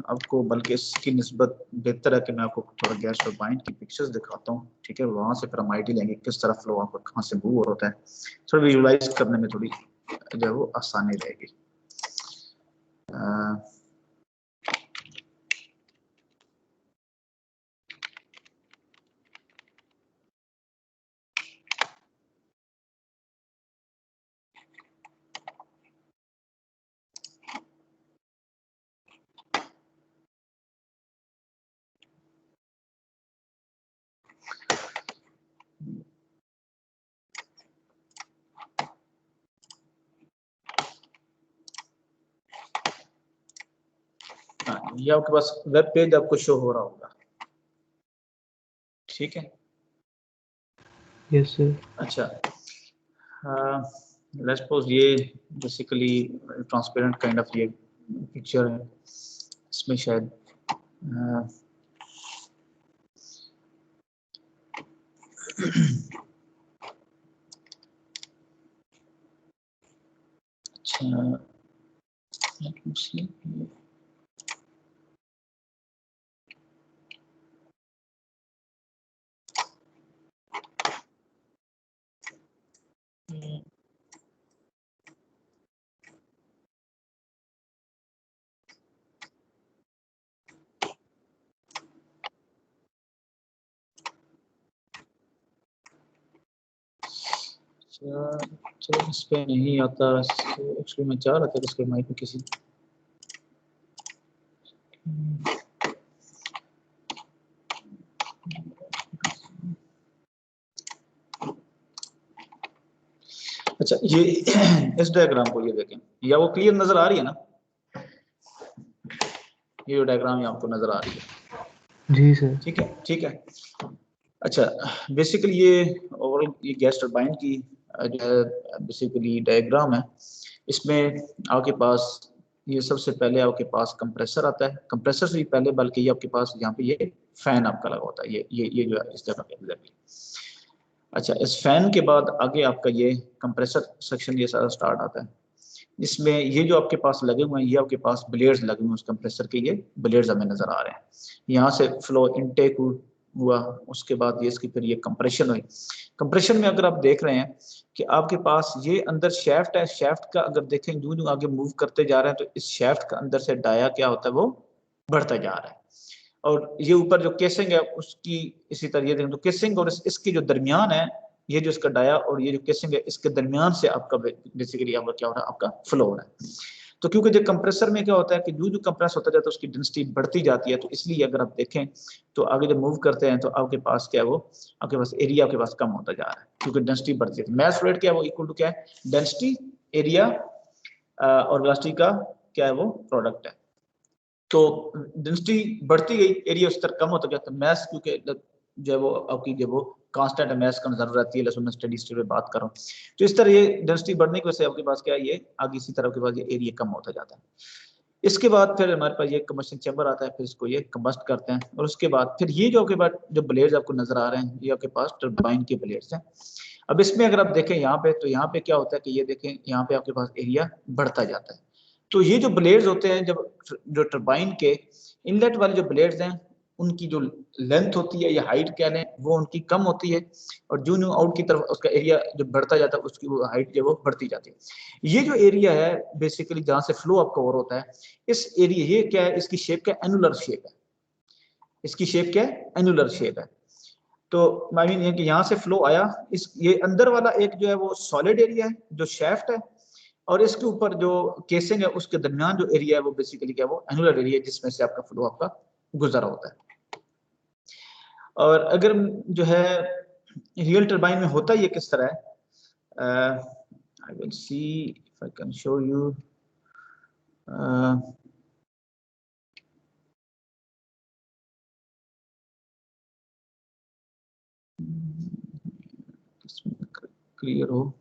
आपको बल्कि इसकी निस्बत बेहतर है कि मैं आपको थोड़ा गैस टरबाइन की पिक्चर्स दिखाता हूँ, ठीक है। वहाँ से फिर हम आइडिया लेंगे किस तरह फ्लो आपका कहाँ से मूव होता है, थोड़ा विजुलाइज करने में थोड़ी जो है वो आसानी रहेगी। ये आपके पास वेब पेज आपको शो हो रहा होगा, ठीक है। Yes sir. अच्छा, लेट्स सपोज ये बेसिकली ट्रांसपेरेंट काइंड ऑफ ये पिक्चर है, इसमें शायद अच्छा चलो इस पे नहीं आता, एक्चुअली मैं चाह रहा था इसके माइक में किसी अच्छा ये इस डायग्राम को ये देखें, या वो क्लियर नजर आ रही है ना, ये डायग्राम यहाँ आपको नजर आ रही है? जी सर। ठीक है, ठीक है। अच्छा, बेसिकली ये ओवरऑल ये गैस टरबाइन की जो है बेसिकली डायग्राम है। इसमें आपके पास ये सबसे पहले आपके पास कंप्रेसर आता है, कंप्रेसर से ही पहले बल्कि ये आपके पास यहाँ पे ये फैन आपका लगा होता है, ये जो है इस तरह का एग्जैक्टली। अच्छा, इस फैन के बाद आगे आपका ये कंप्रेसर सेक्शन ये सारा स्टार्ट आता है, जिसमें ये जो आपके पास लगे हुए हैं ये आपके पास ब्लेड्स लगे हुए हैं उस कंप्रेसर के, ये ब्लेड्स हमें नजर आ रहे हैं। यहाँ से फ्लो इनटेक हुआ, उसके बाद ये इसकी फिर ये कंप्रेशन हुई। कंप्रेशन में अगर आप देख रहे हैं कि आपके पास ये अंदर शैफ्ट है, शैफ्ट का अगर देखें यूं यूं आगे मूव करते जा रहे हैं तो इस शैफ्ट का अंदर से डाया क्या होता है वो बढ़ता जा रहा है, और ये ऊपर जो केसिंग है उसकी इसी तरह ये देखें तो केसिंग और इसके जो दरमियान है, ये जो इसका डाया और ये जो केसिंग है इसके दरमियान से आपका बेसिकली आपका क्या हो रहा है, आपका फ्लो हो रहा है। तो क्योंकि जो कंप्रेसर में क्या होता है कि जो कंप्रेस होता जाता है उसकी डेंसिटी बढ़ती जाती है, तो इसलिए अगर आप देखें तो आगे जब मूव करते हैं तो आपके पास क्या है वो आपके पास एरिया आपके पास कम होता जा रहा है क्योंकि डेंसिटी बढ़ती है। मास रेट क्या है वो इक्वल टू क्या है, डेंसिटी एरिया और वेलोसिटी का क्या है वो प्रोडक्ट है। तो डेंसिटी बढ़ती गई, एरिया उस तरह कम होता गया, तो मैस क्योंकि जो है वो आपकी जो वो कांस्टेंट मैस कंजर्व रहती है, लेकिन मैं स्टडी स्टेट में बात कर रहा हूँ। तो इस तरह ये डेंसिटी बढ़ने की वजह से आपके पास क्या है, ये आगे इसी तरह के बाद ये एरिया कम होता जाता है। इसके बाद फिर हमारे पास ये कम्बशन चैम्बर आता है, फिर इसको ये कंबस्ट करते हैं, और उसके बाद फिर ये जो आपके पास जो ब्लेड्स आपको नजर आ रहे हैं ये आपके पास टरबाइन के ब्लेड्स हैं। अब इसमें अगर आप देखें यहाँ पे, तो यहाँ पे क्या होता है कि ये देखें यहाँ पे आपके पास एरिया बढ़ता जाता है। तो ये जो ब्लेड्स होते हैं जब जो टरबाइन के इनलेट वाले जो ब्लेड्स हैं उनकी जो लेंथ होती है या हाइट कह लें वो उनकी कम होती है, और जो न्यू आउट की तरफ उसका एरिया जो बढ़ता जाता है उसकी वो हाइट जो वो बढ़ती जाती है। ये जो एरिया है बेसिकली जहाँ से फ्लो आपका ओवर होता है, इस एरिया ये क्या है, इसकी शेप क्या है, एनुलर शेप है। इसकी शेप क्या है, एनुलर शेप है। तो आई मीन ये कि यहाँ से फ्लो आया, इस ये अंदर वाला एक जो है वो सॉलिड एरिया है जो शेफ्ट है, और इसके ऊपर जो केसिंग है उसके दरमियान जो एरिया है वो बेसिकली क्या है वो एनुलर एरिया जिसमें से आपका फ्लो आपका गुजरा होता है। और अगर जो है रियल टरबाइन में होता ये किस तरह है, I will see if I can show you. Clear हो,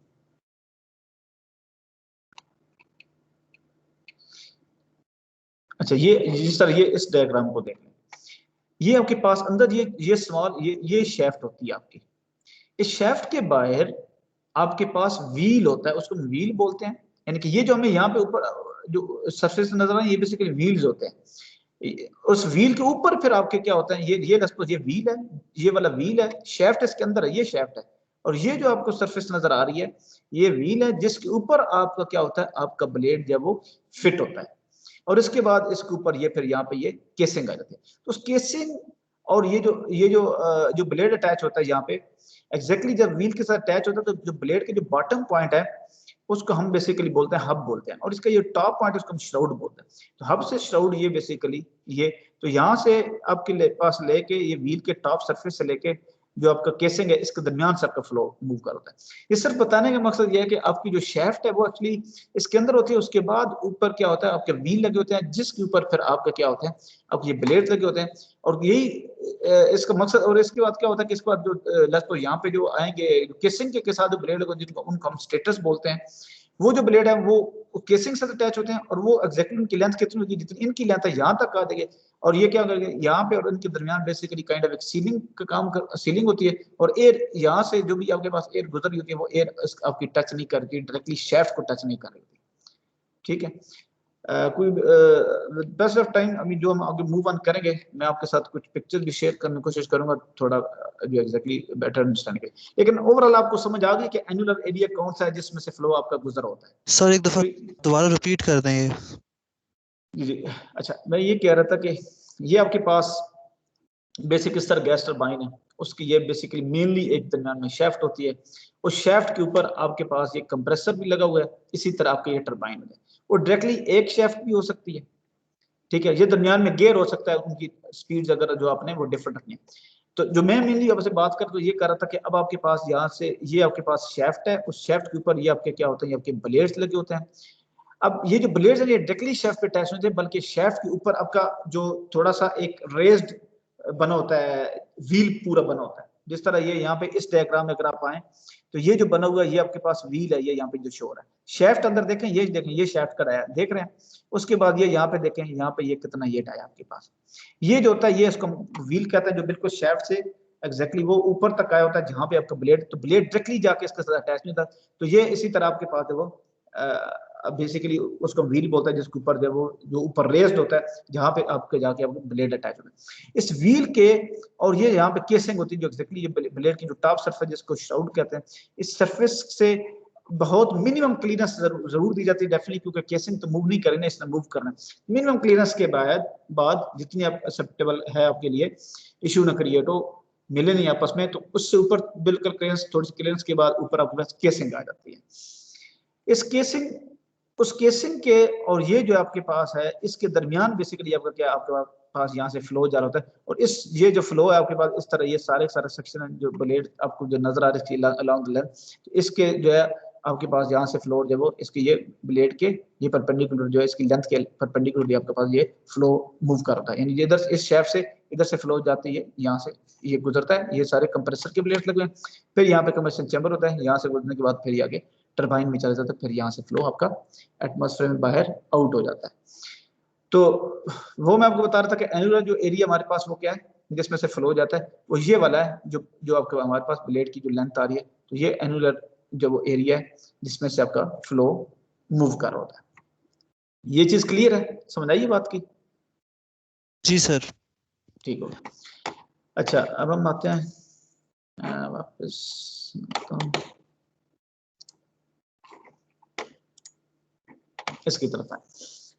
अच्छा ये जिस तरह ये इस डायग्राम को देखें, ये आपके पास अंदर ये स्मॉल ये शेफ्ट होती है आपकी, इस शेफ्ट के बाहर आपके पास व्हील होता है, उसको व्हील बोलते हैं। यानी कि ये जो हमें यहाँ पे ऊपर जो सरफेस नजर आ रहा है ये बेसिकली व्हील्स होते हैं। उस व्हील के ऊपर फिर आपके क्या होता है, ये सपोज ये व्हील है, ये वाला व्हील है, शेफ्ट इसके अंदर है, ये शेफ्ट है, और ये जो आपको सरफेस नजर आ रही है ये व्हील है, जिसके ऊपर आपका क्या होता है, आपका ब्लेड जब वो फिट होता है, और इसके बाद इसके ऊपर ये फिर यहाँ पे ये केसिंग आ जाती है। तो उस केसिंग और ये जो ब्लेड अटैच होता है यहाँ पे एग्जैक्टली जब व्हील के साथ अटैच होता है, तो जो ब्लेड के जो बॉटम पॉइंट है उसको हम बेसिकली बोलते हैं हब बोलते हैं, और इसका ये टॉप पॉइंट उसको हम श्राउड बोलते हैं। तो हब से श्राउड ये बेसिकली ये, तो यहाँ से आपके पास लेके ये व्हील के टॉप सरफेस से लेके जो आपका केसिंग है इसके दरमियान से आपका फ्लो मूव कर होता है। ये सिर्फ बताने का मकसद ये है कि आपकी जो शेफ्ट है वो एक्चुअली इसके अंदर होती है, उसके बाद ऊपर क्या होता है, आपके व्हील लगे होते हैं, जिसके ऊपर फिर आपका क्या होता है, आपके ये ब्लेड लगे होते हैं, और यही इसका मकसद। और इसके बाद क्या होता है कि इसके बाद जो लगभग यहाँ पे जो आएंगे केसिंग के साथ जो ब्लेड लगे जिनको उनको हम स्टेटस बोलते हैं, वो जो ब्लेड है वो केसिंग से अटैच होते हैं, और वो एग्जैक्टली उनकी लेंथ कितनी होगी, जितनी इनकी लेंथ है यहाँ तक आ देंगे, और ये क्या करेंगे यहाँ पे और इनके दरमियान बेसिकली काइंड ऑफ एक सीलिंग का काम कर, सीलिंग होती है, और एयर यहाँ से जो भी आपके पास एयर गुजर रही होती है वो एयर आपकी टच नहीं करती, डायरेक्टली शेफ्ट को टच नहीं कर रही होती। ठीक है, कोई बेस्ट ऑफ टाइम अभी जो हम आगे मूव ऑन करेंगे, मैं आपके साथ कुछ पिक्चर भी शेयर करने की कोशिश करूंगा थोड़ा जो एग्जैक्टली बेटर अंडरस्टैंड के, लेकिन ओवरऑल आपको समझ आ गई कि एनुलर एरिया कौन सा है जिसमें से फ्लो आपका गुजर होता है। सर एक दफा दोबारा रिपीट कर दें ये। जी अच्छा, मैं ये कह रहा था कि ये आपके पास बेसिक इस तरह गैस टरबाइन है, उसकी ये बेसिकली मेनली एक दरमियान में शेफ्ट होती है, उस शेफ्ट के ऊपर आपके पास ये कंप्रेसर भी लगा हुआ है, इसी तरह आपका ये टरबाइन है, वो डायरेक्टली एक शेफ्ट भी हो सकती है। ठीक है, ये दरमियान में गेयर हो सकता है, उनकी स्पीड अगर जो आपने वो डिफरेंट रखनी है। तो जो मैं मेनली आपसे बात कर तो ये कर रहा था कि अब आपके पास यहाँ से ये आपके पास शेफ्ट है, उस शेफ्ट के ऊपर ये आपके क्या होते हैं, ये आपके ब्लेड्स लगे होते हैं। अब ये जो ब्लेड्स हैं ये डायरेक्टली शेफ्ट पे अटैच होते हैं, बल्कि शेफ्ट के ऊपर आपका जो थोड़ा सा एक रेज्ड बना होता है, व्हील पूरा बना होता है, जिस तरह ये यहाँ पे इस डायग्राम में अगर आप आए तो ये जो बना हुआ है ये आपके पास व्हील है, ये यहाँ पे जो शो हो रहा है शेफ्ट अंदर देखें, ये देखें ये शेफ्ट का देख रहे हैं, उसके बाद ये यहाँ पे देखें, यहाँ पे ये कितना ये आया आपके पास, ये जो होता है ये इसको व्हील कहता है, जो बिल्कुल शेफ्ट से एग्जैक्टली वो ऊपर तक आया होता है जहाँ पे आपका ब्लेड, तो ब्लेड डायरेक्टली जाके इसके साथ अटैच नहीं था, तो ये इसी तरह आपके पास है वो बेसिकली उसको व्हील बोलता है, जिसके ऊपर जो वो जो ऊपर रेस्ड होता है जहाँ पे आपके जाके आपको ब्लेड अटैच होता है इस व्हील के, और ये यहाँ पे केसिंग होती है जो एक्जैक्टली ये ब्लेड की जो टॉप सरफेस जिसको श्राउड कहते हैं, इस सरफेस से बहुत मिनिमम क्लीयरेंस जरूर दी जाती है डेफिनेटली, क्योंकि केसिंग तो मूव नहीं करेंगे, इसने मूव करना है। मिनिमम क्लीयरेंस के बाद जितनी आप एक्सेप्टेबल है आपके लिए, इशू ना क्रिएट हो, मिले नहीं आपस में, तो उससे ऊपर बिल्कुल क्लियरेंस, थोड़ी सी क्लियरेंस के बाद ऊपर आपके पास केसिंग आ जाती है। इस केसिंग उस केसिंग के और ये जो आपके पास है इसके दरमियान बेसिकली आपका क्या आपके पास यहाँ से फ्लो जा रहा होता है, और इस ये जो फ्लो है आपके पास इस तरह ये सारे सेक्शन है जो ब्लेड आपको जो नजर आ रही है अलोंग द लेंथ, तो इसके जो है आपके पास यहाँ से फ्लो जो वो इसके ये ब्लेड के ये परपेंडिकुलर जो है इसकी लेंथ के परपेंडिकुलरली आपके पास ये फ्लो मूव कर रहा है, यानी इधर इस शेफ्ट से इधर से फ्लो जाती है, यहाँ से ये गुजरता है, ये सारे कंप्रेसर के ब्लेड लगे हैं, फिर यहाँ पे कंप्रेशन चैम्बर होता है, यहाँ से गुजरने के बाद फिर आगे टरबाइन में चला जाता है, फिर यहाँ से फ्लो आपका एटमॉस्फेयर में बाहर आउट हो जाता है। तो वो मैं आपको बता रहा था कि एनुलर जो एरिया हमारे पास वो क्या है जिसमें से फ्लो जाता है, वो ये वाला है जो आपके हमारे पास ब्लेड की जो लेंथ आ रही है, तो ये एनुलर जो वो एरिया है जिसमें से आपका फ्लो मूव कर रहा होता है। ये चीज क्लियर है, समझ आई बात की? जी सर। ठीक हो, अच्छा अब हम आते हैं वापस इसकी तरफ है।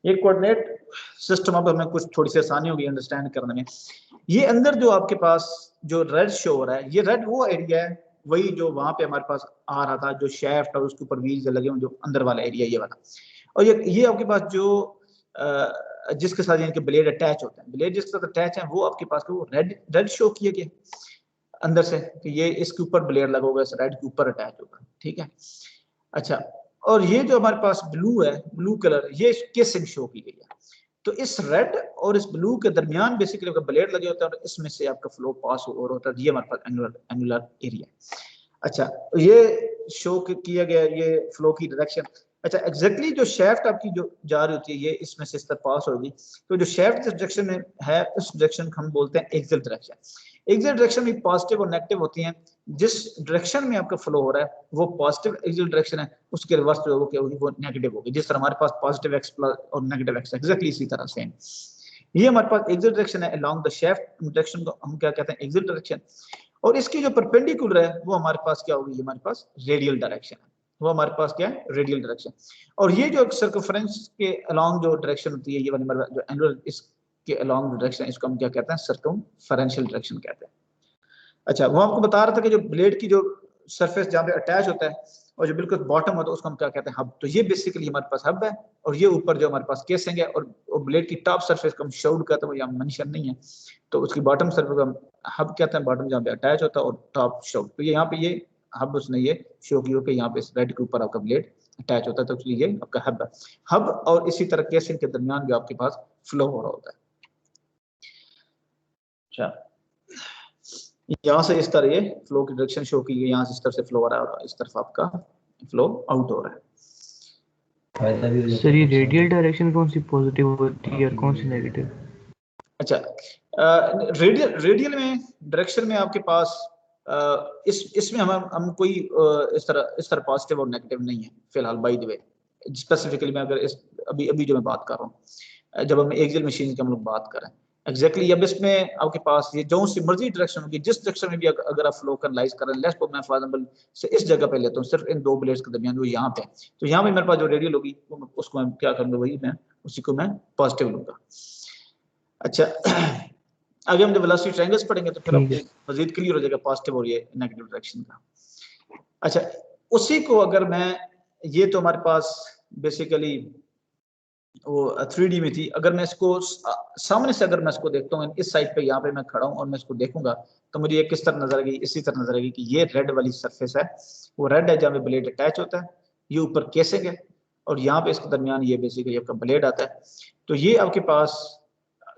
ये कोऑर्डिनेट सिस्टम अब हमें कुछ थोड़ी सी आसानी होगी अंडरस्टैंड करने में। ये अंदर जो आपके पास जो रेड शो हो रहा है, ये रेड वो एरिया है वही जो वहां पे हमारे पास आ रहा था, जो शेफ्ट और उसके ऊपर व्हील्स लगे हुए जो अंदर वाला एरिया ये वाला, और ये आपके पास जो जिसके साथ इनके ब्लेड अटैच होते हैं, ब्लेड जिसके साथ अटैच है वो आपके पास वो रेड शो किया गया अंदर से कि ये इसके ऊपर ब्लेड लगा होगा, इस रेड के ऊपर अटैच होगा। ठीक है, अच्छा, और ये जो हमारे पास ब्लू है, ब्लू कलर, ये केसिंग शो की गई है, तो इस रेड और इस ब्लू के दरमियान बेसिकली आपका ब्लेड लगे होते हैं और इसमें से आपका फ्लो पास हो रहा होता है, ये हमारे पास एनुलर एरिया। अच्छा, ये शो किया गया ये फ्लो की डायरेक्शन। अच्छा, एग्जैक्टली जो शेफ्ट आपकी जो जा रही होती है ये इसमें से इस तरह पास होगी, तो जो शेफ्ट जिस डायरेक्शन में है उस डायरेक्शन को हम बोलते हैं एक्सियल डायरेक्शन। एक्सियल डायरेक्शन में पॉजिटिव और नेगेटिव होती हैं, जिस डायरेक्शन में आपका फ्लो हो रहा है वो पॉजिटिव एक्सियल डायरेक्शन है, उसके रिवर्स जो होगी वो नेगेटिव होगी, जिस तरह हमारे पास पॉजिटिव एक्स प्लस और नेगेटिव एक्स, एग्जैक्टली इसी तरह सेम। ये हमारे पास एक्सिल डायरेक्शन है अलोंग द शाफ्ट, डायरेक्शन को हम क्या कहते हैं एक्सिल डायरेक्शन। और इसकी जो परपेंडिकुलर है वो हमारे पास क्या होगी, हमारे पास रेडियल डायरेक्शन है, वो हमारे पास क्या है रेडियल डायरेक्शन। और ये जो सर्कमफ्रेंस के अलोंग जो डायरेक्शन होती है, ये वाली जो एंगुलर इसके अलोंग डायरेक्शन, इसको हम क्या कहते हैं सर्कमफरेंशियल डायरेक्शन कहते हैं। अच्छा, वो आपको बता रहा था कि जो ब्लेड की जो सरफेस जहाँ पे अटैच होता है और जो बिल्कुल बॉटम होता है उसको हम क्या कहते हैं हब। तो ये बेसिकली हमारे पास हब है, और ये ऊपर जो हमारे पास केसिंग है, और ब्लेड की टॉप सरफेस को हम शाउट कहते हैं, वो यहाँ मेंशन नहीं है, तो उसकी बॉटम सरफेस को हम हब कहते हैं, बॉटम जहाँ पे अटैच होता है, और टॉप शाउट। तो ये यहाँ पे ये हब उसने ये शो की हो कि यहाँ पे इस रेड के ऊपर आपका ब्लेड अटैच होता है, तो इसलिए ये आपका हब है। हब और इसी तरह केसिंग के दरमियान भी आपके पास फ्लो हो रहा होता है। अच्छा, यहाँ से इस तरह ये फ्लो की डायरेक्शन शो की गई, यहाँ से इस तरफ से फ्लो हो रहा है और इस तरफ आपका फ्लो आउट हो रहा है। सर ये रेडियल डायरेक्शन कौन सी पॉजिटिव होती है और कौन सी नेगेटिव? अच्छा, रेडियल में डायरेक्शन में आपके पास इसमें हम कोई इस तरह पॉजिटिव और नेगेटिव नहीं है फिलहाल। बाय द वे स्पेसिफिकली मैं अगर अभी जो मैं बात कर रहा हूँ, जब हम एक्सियल मशीन की हम लोग बात करें एग्जैक्टली, अब इसमें आपके पास ये जो सी मर्जी डायरेक्शन होगी, जिस डायरेक्शन में भी अगर आप फ्लो का एनालाइज करें, लेट्स सपोज मैं फॉर एग्जांपल से इस जगह पे लेता हूँ, सिर्फ इन दो ब्लेड्स के दरमियान, वो यहाँ पे, तो यहाँ पे मेरे पास जो रेडियल होगी उसको मैं क्या करूँगा, वही मैं उसी को मैं पॉजिटिव लूंगा। अच्छा, आगे हम जब वेलोसिटी ट्रायंगल्स पढ़ेंगे तो फिर आपको मजीद क्लियर हो जाएगा पॉजिटिव और ये नेगेटिव डायरेक्शन का। अच्छा, उसी को अगर मैं, ये तो हमारे पास बेसिकली वो 3D में थी, अगर मैं इसको सामने से अगर मैं इसको देखता हूँ इस साइड पे, यहाँ पे मैं खड़ा हूँ और मैं इसको देखूंगा, तो मुझे ये किस तरह नजर आएगी, इसी तरह नजर आएगी कि ये रेड वाली सरफेस है, वो रेड है जहाँ पे ब्लेड अटैच होता है, ये ऊपर केसिंग है, और यहाँ पे इसके दरमियान ये बेसिकली आपका ब्लेड आता है। तो ये आपके पास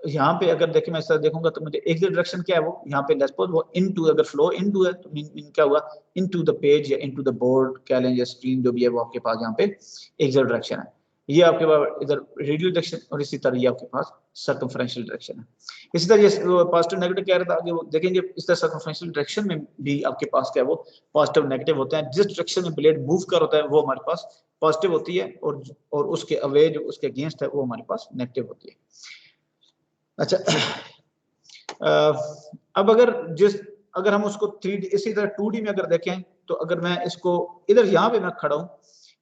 यहाँ पे अगर देखें, मैं इस तरह देखूंगा तो मुझे एक्सियल डायरेक्शन क्या है, वो यहाँ पे लेट्स सपोज वो इनटू, अगर फ्लो इनटू है तो मीन क्या हुआ, इनटू द पेज या इनटू द बोर्ड कह लें या स्क्रीन जो भी है, वो आपके पास यहाँ पे एक्सियल डायरेक्शन है। ये आपके पास इधर रेडियल डायरेक्शन, और इसी तरह ये आपके पास सर्कमफरेंशियल डायरेक्शन है। इसी तरह ये पॉजिटिव नेगेटिव कह रहा था, आगे वो देखेंगे इस तरह सर्कमफरेंशियल डायरेक्शन में भी आपके पास क्या है, वो पॉजिटिव नेगेटिव होते हैं। जिस डायरेक्शन में ब्लेड मूव कर होता है वो हमारे पास पॉजिटिव होती है, और उसके अवे जो उसके अगेंस्ट है वो हमारे पास नेगेटिव होती है। अच्छा, अब अगर हम उसको 3D इसी तरह 2D में अगर देखें, तो अगर मैं इसको इधर यहाँ पे मैं खड़ा हूँ,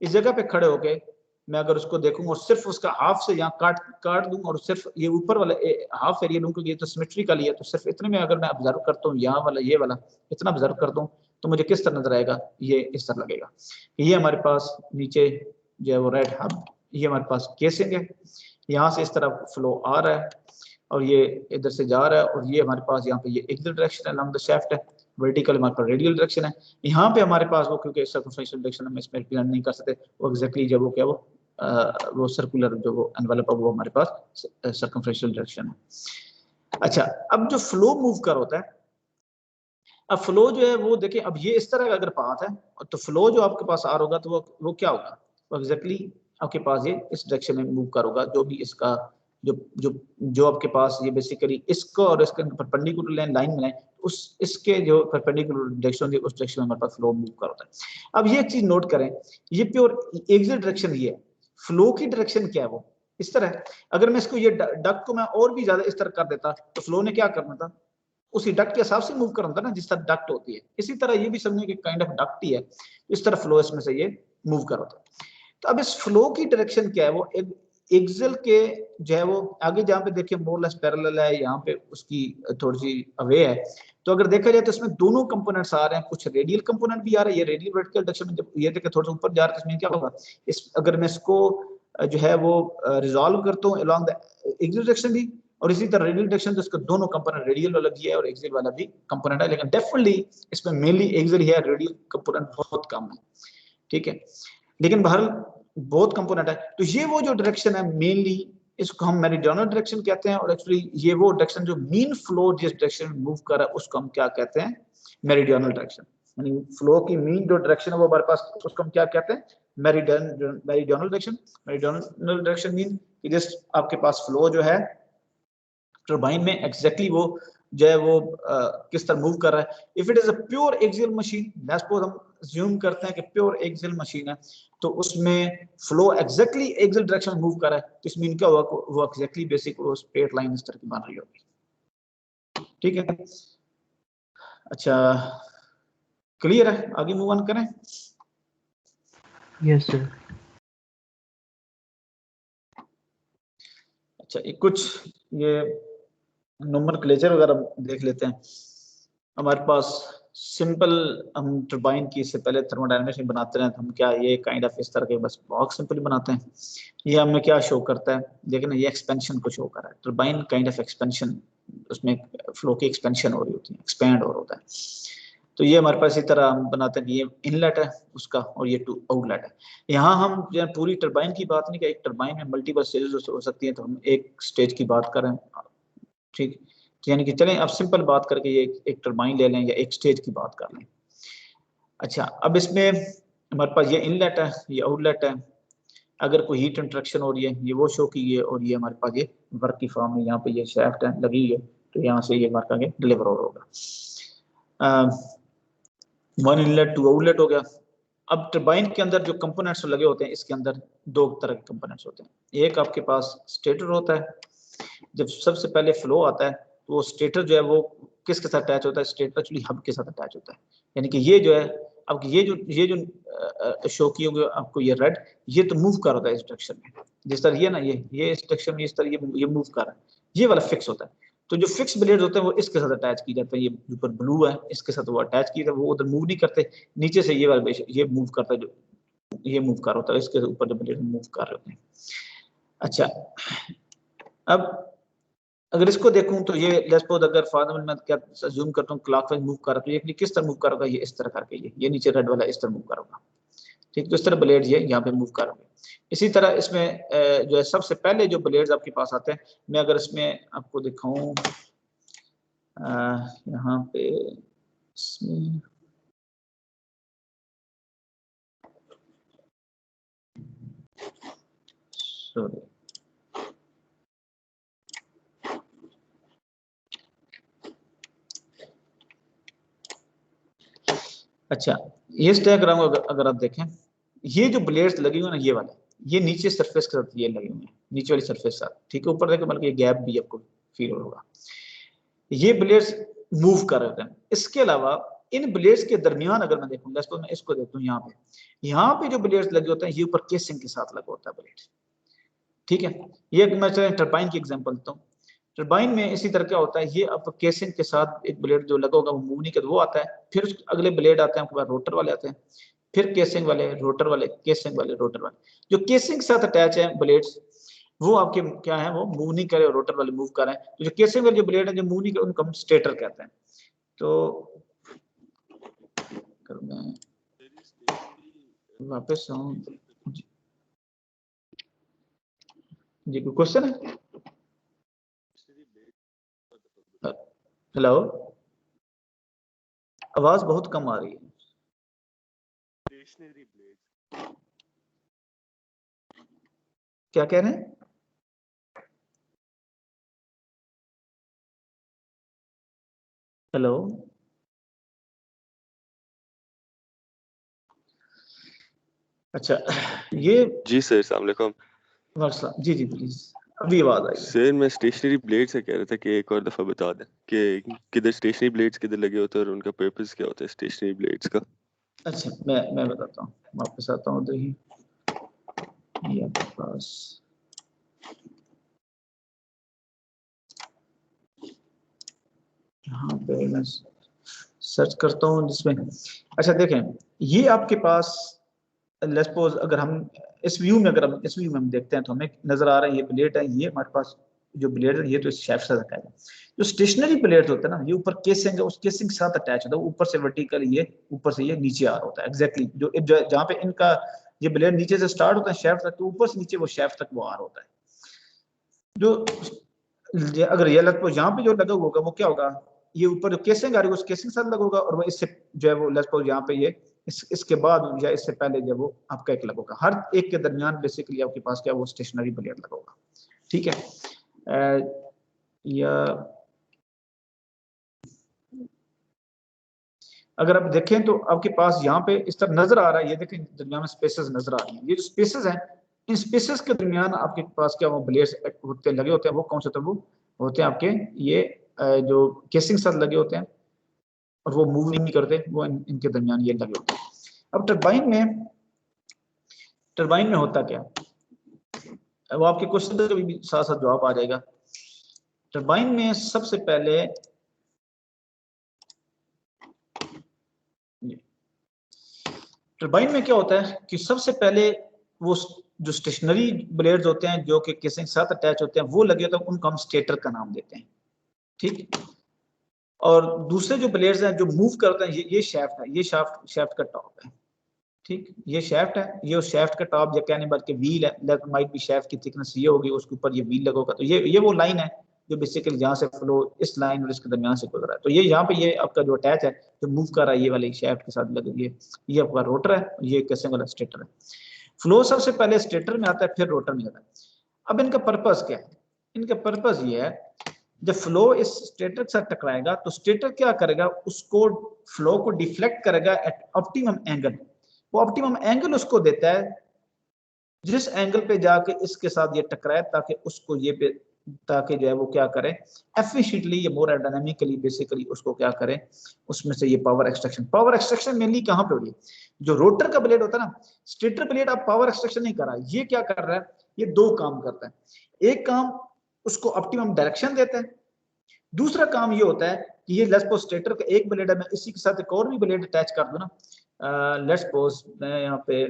इस जगह पे खड़े होके मैं अगर उसको देखूंगा और सिर्फ उसका हाफ से यहाँ काट दूं और सिर्फ ये ऊपर वाला हाफ एरिया लूं, क्योंकि ये तो सिमेट्रिकल है, तो सिर्फ इतने में अगर मैं ऑब्जर्व करता हूँ, यहाँ वाला ये वाला इतना ऑब्जर्व करता हूँ, तो मुझे किस तरह नजर आएगा, ये इस तरह लगेगा। ये हमारे पास नीचे जो है वो रेड हब, ये हमारे पास केसिंग है, यहाँ से इस तरह फ्लो आ रहा है और ये इधर से जा रहा है, और ये हमारे पास यहाँ पे ये एक्सियल डायरेक्शन है अलॉन्ग द शाफ्ट है, वर्टिकल हमारे पास रेडियल डायरेक्शन है। यहाँ पे हमारे पास वो, क्योंकि सर्कमफरेंशियल डायरेक्शन हम इसमें रिप्रेजेंट नहीं कर सकते, वो एग्जैक्टली जब वो क्या वो सर्कुलर जो वो एनवेलप है वो हमारे पास सर्कमफरेंशियल डायरेक्शन है। अच्छा, अब जो फ्लो मूव कर होता है, अब फ्लो जो है वो देखिए, अब ये इस तरह का अगर पाथ है तो फ्लो जो आपके पास आ रहा होगा तो वो क्या होगा, वो एग्जैक्टली आपके पास ये इस डायरेक्शन में मूव कर होगा, जो भी इसका जो आपके पास ये बेसिकली इसको और इसके परपेंडिकुलर लाइन में इसके जो परपेंडिकुलर डायरेक्शन होती है उस डायरेक्शन में हमारे पास फ्लो मूव कर होता है। अब ये एक चीज नोट करें, ये प्योर एक्सियल डायरेक्शन ही है, फ्लो की डायरेक्शन क्या है, वो इस तरह है। अगर मैं इसको ये डक्ट को मैं और भी ज्यादा इस तरह कर देता तो फ्लो ने क्या करना था, उसी डक्ट के हिसाब से मूव करना था ना, जिस तरह डक्ट होती है, इसी तरह ये भी समझे कि काइंड ऑफ डक्ट ही है, इस तरह फ्लो इसमें से ये मूव कर होता है। तो अब इस फ्लो की डायरेक्शन क्या है, वो एक्सियल के जो है वो आगे जहाँ पे देखिए मोर लेस पैरेलल है, यहाँ पे उसकी थोड़ी सी अवे है। तो अगर देखा जाए तो इसमें दोनों कंपोनेंट्स आ रहे हैं, कुछ रेडियल कंपोनेंट भी आ रहा है, ये रेडियल वर्टिकल डायरेक्शन में जब ये देखिए थोड़ा सा ऊपर जा रहा है, इसमें क्या होगा, इस अगर मैं इसको जो है वो रिजॉल्व करता हूँ अलोंग द एक्सियल डायरेक्शन भी, और इसी तरह रेडियल डायरेक्शन, तो इसका दोनों कंपोनेंट रेडियल वाला भी है और एक्सियल वाला भी कंपोनेंट है, लेकिन डेफिनेटली इसमें मेनली एक्सियल है, रेडियल कंपोनेंट बहुत कम है, ठीक है, लेकिन बहरहाल बहुत कंपोनेंट है। तो ये वो जो डायरेक्शन है मेनली इसको हम मेरिडियनल डायरेक्शन कहते हैं, और एक्चुअली ये वो डायरेक्शन जो मीन फ्लो जिस डायरेक्शन में मूव कर रहा है उसको हम क्या कहते हैं, मेरिडियनल डायरेक्शन, यानी फ्लो की मीन जो डायरेक्शन है वो हमारे पास, उसको हम क्या कहते हैं, meridional direction. Meridional direction mean कि जिस आपके पास फ्लो जो है टरबाइन में एग्जैक्टली वो जो है वो किस तरह मूव कर रहा है। If it is a pure axial machine, let's suppose हम अज्यूम करते हैं कि प्योर एक्सियल मशीन है, तो उसमें flow exactly axial direction move कर रहा है, तो इसमें क्या होगा, वो एग्जैक्टली बेसिक वो स्ट्रेट लाइन इस तरह की बन रही होगी। ठीक है, अच्छा क्लियर है, आगे मूव ऑन करें। Yes sir. अच्छा एक कुछ ये नोमेनक्लेचर वगैरह देख लेते हैं। हमारे पास सिंपल, हम टरबाइन की इससे पहले थर्मोडायनामिक्स में बनाते रहे, तो हम क्या ये काइंड ऑफ इस तरह के बस बॉक्स सिंपली बनाते हैं। ये हमें क्या शो करता है, लेकिन ये एक्सपेंशन को शो कर रहा है। टरबाइन काइंड ऑफ एक्सपेंशन, उसमें फ्लो की एक्सपेंशन हो रही होती है, एक्सपैंड हो होता है। तो ये हमारे पास इसी तरह हम बनाते हैं कि ये इनलेट है उसका और ये आउटलेट है। यहाँ हम जो पूरी टरबाइन की बात नहीं, कि एक टरबाइन में मल्टीपल स्टेजेस हो सकती हैं, तो हम एक स्टेज की बात करें। ठीक, यानी कि चलें अब सिंपल बात करके ये एक टरबाइन ले लें या एक स्टेज की बात कर लें। अच्छा अब इसमें हमारे पास ये इनलेट है, ये आउटलेट है। अगर कोई हीट इंट्रैक्शन हो रही है, ये वो शो की है, और ये हमारे पास ये वर्क की फॉर्म में यहाँ पे ये शैफ्ट है लगी है, तो यहाँ से ये वर्क आगे डिलीवर होगा। वन इनलेट टू आउटलेट हो गया। अब टरबाइन के अंदर जो कंपोनेंट्स लगे होते हैं, इसके अंदर दो तरह के कंपोनेंट्स होते हैं। एक आपके पास स्टेटर होता है, जब सबसे पहले फ्लो आता है तो वो स्टेटर जो है वो किसके साथ अटैच होता है, स्टेटर एक्चुअली हब के साथ अटैच होता है। यानी कि ये जो है, अब ये जो शो की होगी आपको ये रेड, ये तो मूव कर रहा है इस डायरेक्शन में, जिस तरह ये ना ये इस डायरेक्शन में इस तरह ये मूव कर रहा है, ये वाला फिक्स होता है। तो जो फिक्स ब्लेड होते हैं वो इसके साथ अटैच की जाते हैं, ये ऊपर ब्लू है इसके साथ वो अटैच की जाता है, वो उधर मूव नहीं करते, नीचे से ये वाला ये मूव करता है, जो ये मूव कर होता है, इसके ऊपर जो ब्लेड मूव कर रहे होते हैं। अच्छा अब अगर इसको देखूं तो ये लेट्स सपोज अगर फादर मैं क्या अज्यूम करता हूं क्लॉकवाइज मूव कर रहा है, तो ये किस तरह मूव करेगा, ये इस तरह करके ये नीचे रेड वाला इस तरह मूव करेगा। ठीक, तो इस तरह ब्लेड ये यहाँ पे मूव करेंगे। इसी तरह इसमें जो है सबसे पहले जो ब्लेड्स आपके पास आते हैं, मैं अगर इसमें आपको दिखाऊं यहाँ पे इसमें सॉरी अच्छा ये डायग्राम अगर आप देखें, ये जो ब्लेड्स लगी हुई है ना, ये वाला, ये नीचे सरफेस के साथ ये लगे हुए हैं, नीचे वाली सरफेस साथ, ठीक है, ऊपर देखो बल्कि ये गैप भी आपको फील होगा, ये ब्लेड्स मूव कर रहे हैं। इसके अलावा इन ब्लेड्स के दरमियान अगर मैं देखूंगा, तो मैं इसको देखता हूँ यहाँ पे जो ब्लेड्स लगे होते हैं, ये ऊपर केसिंग के साथ लगा होता है ब्लेड। ठीक है, ये मैं टरबाइन की एग्जांपल देता हूँ। टरबाइन में इसी तरह क्या होता है, ये अब केसिंग के साथ एक ब्लेड जो लगा होगा वो मूव नहीं कर, वो आता है, फिर अगले ब्लेड आते हैं आपके पास, रोटर वाले आते हैं, फिर केसिंग वाले, रोटर वाले, केसिंग वाले, रोटर वाले। जो केसिंग के साथ अटैच है ब्लेड्स, वो आपके क्या है, वो मूव नहीं करे, रोटर वाले मूव कर रहे हैं। तो जो केसिंग वाले जो ब्लेड है जो मूव नहीं करे, उनको हम स्टेटर कहते हैं। तो मैं वापस आऊं जी, कोई क्वेश्चन है? हेलो, आवाज बहुत कम आ रही है। क्या कह रहे हैं? हेलो, अच्छा ये जी सर, अस्सलाम वालेकुम। जी जी प्लीज, अभी आवाज आई। सर मैं स्टेशनरी ब्लेड से कह रहा था कि एक और दफा बता दें कि किधर स्टेशनरी ब्लेड्स किधर लगे होते हैं और उनका पर्पस क्या होता है स्टेशनरी ब्लेड्स का। अच्छा मैं बताता हूँ, वापस आता हूँ। तो ये आपके पास यहाँ पे मैं सर्च करता हूँ जिसमें, अच्छा देखें, ये आपके पास लेट्स सपोज अगर हम इस व्यू में, अगर हम इस व्यू में हम देखते हैं, तो हमें नजर आ रहा है ये प्लेट है, ये हमारे पास जो ब्लेड है, ये तो इस शेफ्ट से अटैच है। जो स्टेशनरी प्लेट होता है ना, ये ऊपर केसिंग है, उस केसिंग के साथ अटैच होता है, ऊपर से वर्टिकल, ये ऊपर से ये नीचे आ रहा होता है एग्जैक्टली, जो जहाँ पे इनका ये ब्लेड नीचे से स्टार्ट होता है शेफ्ट तक, तो ऊपर से नीचे वो शेफ्ट तक वो आ रहा होता है। जो अगर ये लगभग यहाँ पे जो लगा होगा वो क्या होगा, ये ऊपर जो केसिंग आ रही है उस केसिंग के साथ लगा होगा, और वो इससे जो है वो लगभग यहाँ पे ये इसके बाद या इससे पहले जब वो आपका एक लगेगा, हर एक के दरमियान बेसिकली आपके पास क्या वो स्टेशनरी ब्लेड लगा होगा। ठीक है, या अगर आप देखें तो आपके पास यहाँ पे इस तरह नजर आ रहा है, ये देखें दरमियान में स्पेसेस नजर आ रही हैं। ये जो स्पेसेस हैं, इन स्पेसेस के दरमियान आपके पास क्या वो ब्लेड्स होते लगे होते हैं, वो कौन से होते हैं? वो होते हैं आपके ये जो केसिंग साथ लगे होते हैं और वो मूव नहीं करते, वो इनके दरमियान ये लगे होते हैं। अब टरबाइन में होता क्या, वो आपके क्वेश्चन का भी साथ साथ जवाब आ जाएगा। टरबाइन में सबसे पहले टरबाइन में क्या होता है कि सबसे पहले वो जो स्टेशनरी ब्लेड्स होते हैं जो कि केसिंग के साथ अटैच होते हैं वो लगे होते हैं, उनको हम स्टेटर का नाम देते हैं, ठीक। और दूसरे जो ब्लेड्स हैं जो मूव करते हैं, ये शाफ्ट है, ये शाफ्ट का टॉप है, ठीक। ये शाफ्ट है, ये उस शाफ्ट का टॉप या कहने बल्कि व्हील है, लेफ्ट माइट भी शाफ्ट की थिकनेस ये होगी, उसके ऊपर ये व्हील लगा होगा। तो ये वो लाइन है जो बेसिकली जहाँ से फ्लो इस लाइन और इसके दरमियान से गुजर रहा है। तो ये यहाँ पे ये आपका जो अटैच है जो मूव कर रहा है ये वाली शाफ्ट के साथ लगे, ये आपका रोटर है, ये केसिंग वाला स्टेटर है। फ्लो सबसे पहले स्टेटर में आता है, फिर रोटर में आता है। अब इनका पर्पस क्या है? इनका पर्पस ये है, जब फ्लो इस स्टेटर के साथ टकराएगा तो स्टेटर क्या करेगा, उसको फ्लो को डिफ्लेक्ट करेगा एट ऑप्टिमम एंगल। वो ऑप्टिमम एंगल उसको देता है जिस एंगल पे जाके इसके साथ ये टकराए, ताकि उसको ये ताकि जो है वो क्या करे एफिशिएंटली, ये मोर एरोडायनामिकली बेसिकली उसको क्या करे, उसमें से ये पावर एक्सट्रैक्शन मेनली कहाँ पे हो रही है? जो रोटर का ब्लेड होता है ना, स्टेटर ब्लेड अब पावर एक्सट्रैक्शन नहीं कर रहा है, ये क्या कर रहा है, ये दो काम करता है। एक काम उसको ऑप्टिमम डायरेक्शन देता है, दूसरा काम ये होता है कि ये लेट्स सपोज स्टेटर का एक ब्लेड है, मैं इसी के साथ एक और भी ब्लेड अटैच कर दूं ना, लेट्स सपोज मैं यहाँ पे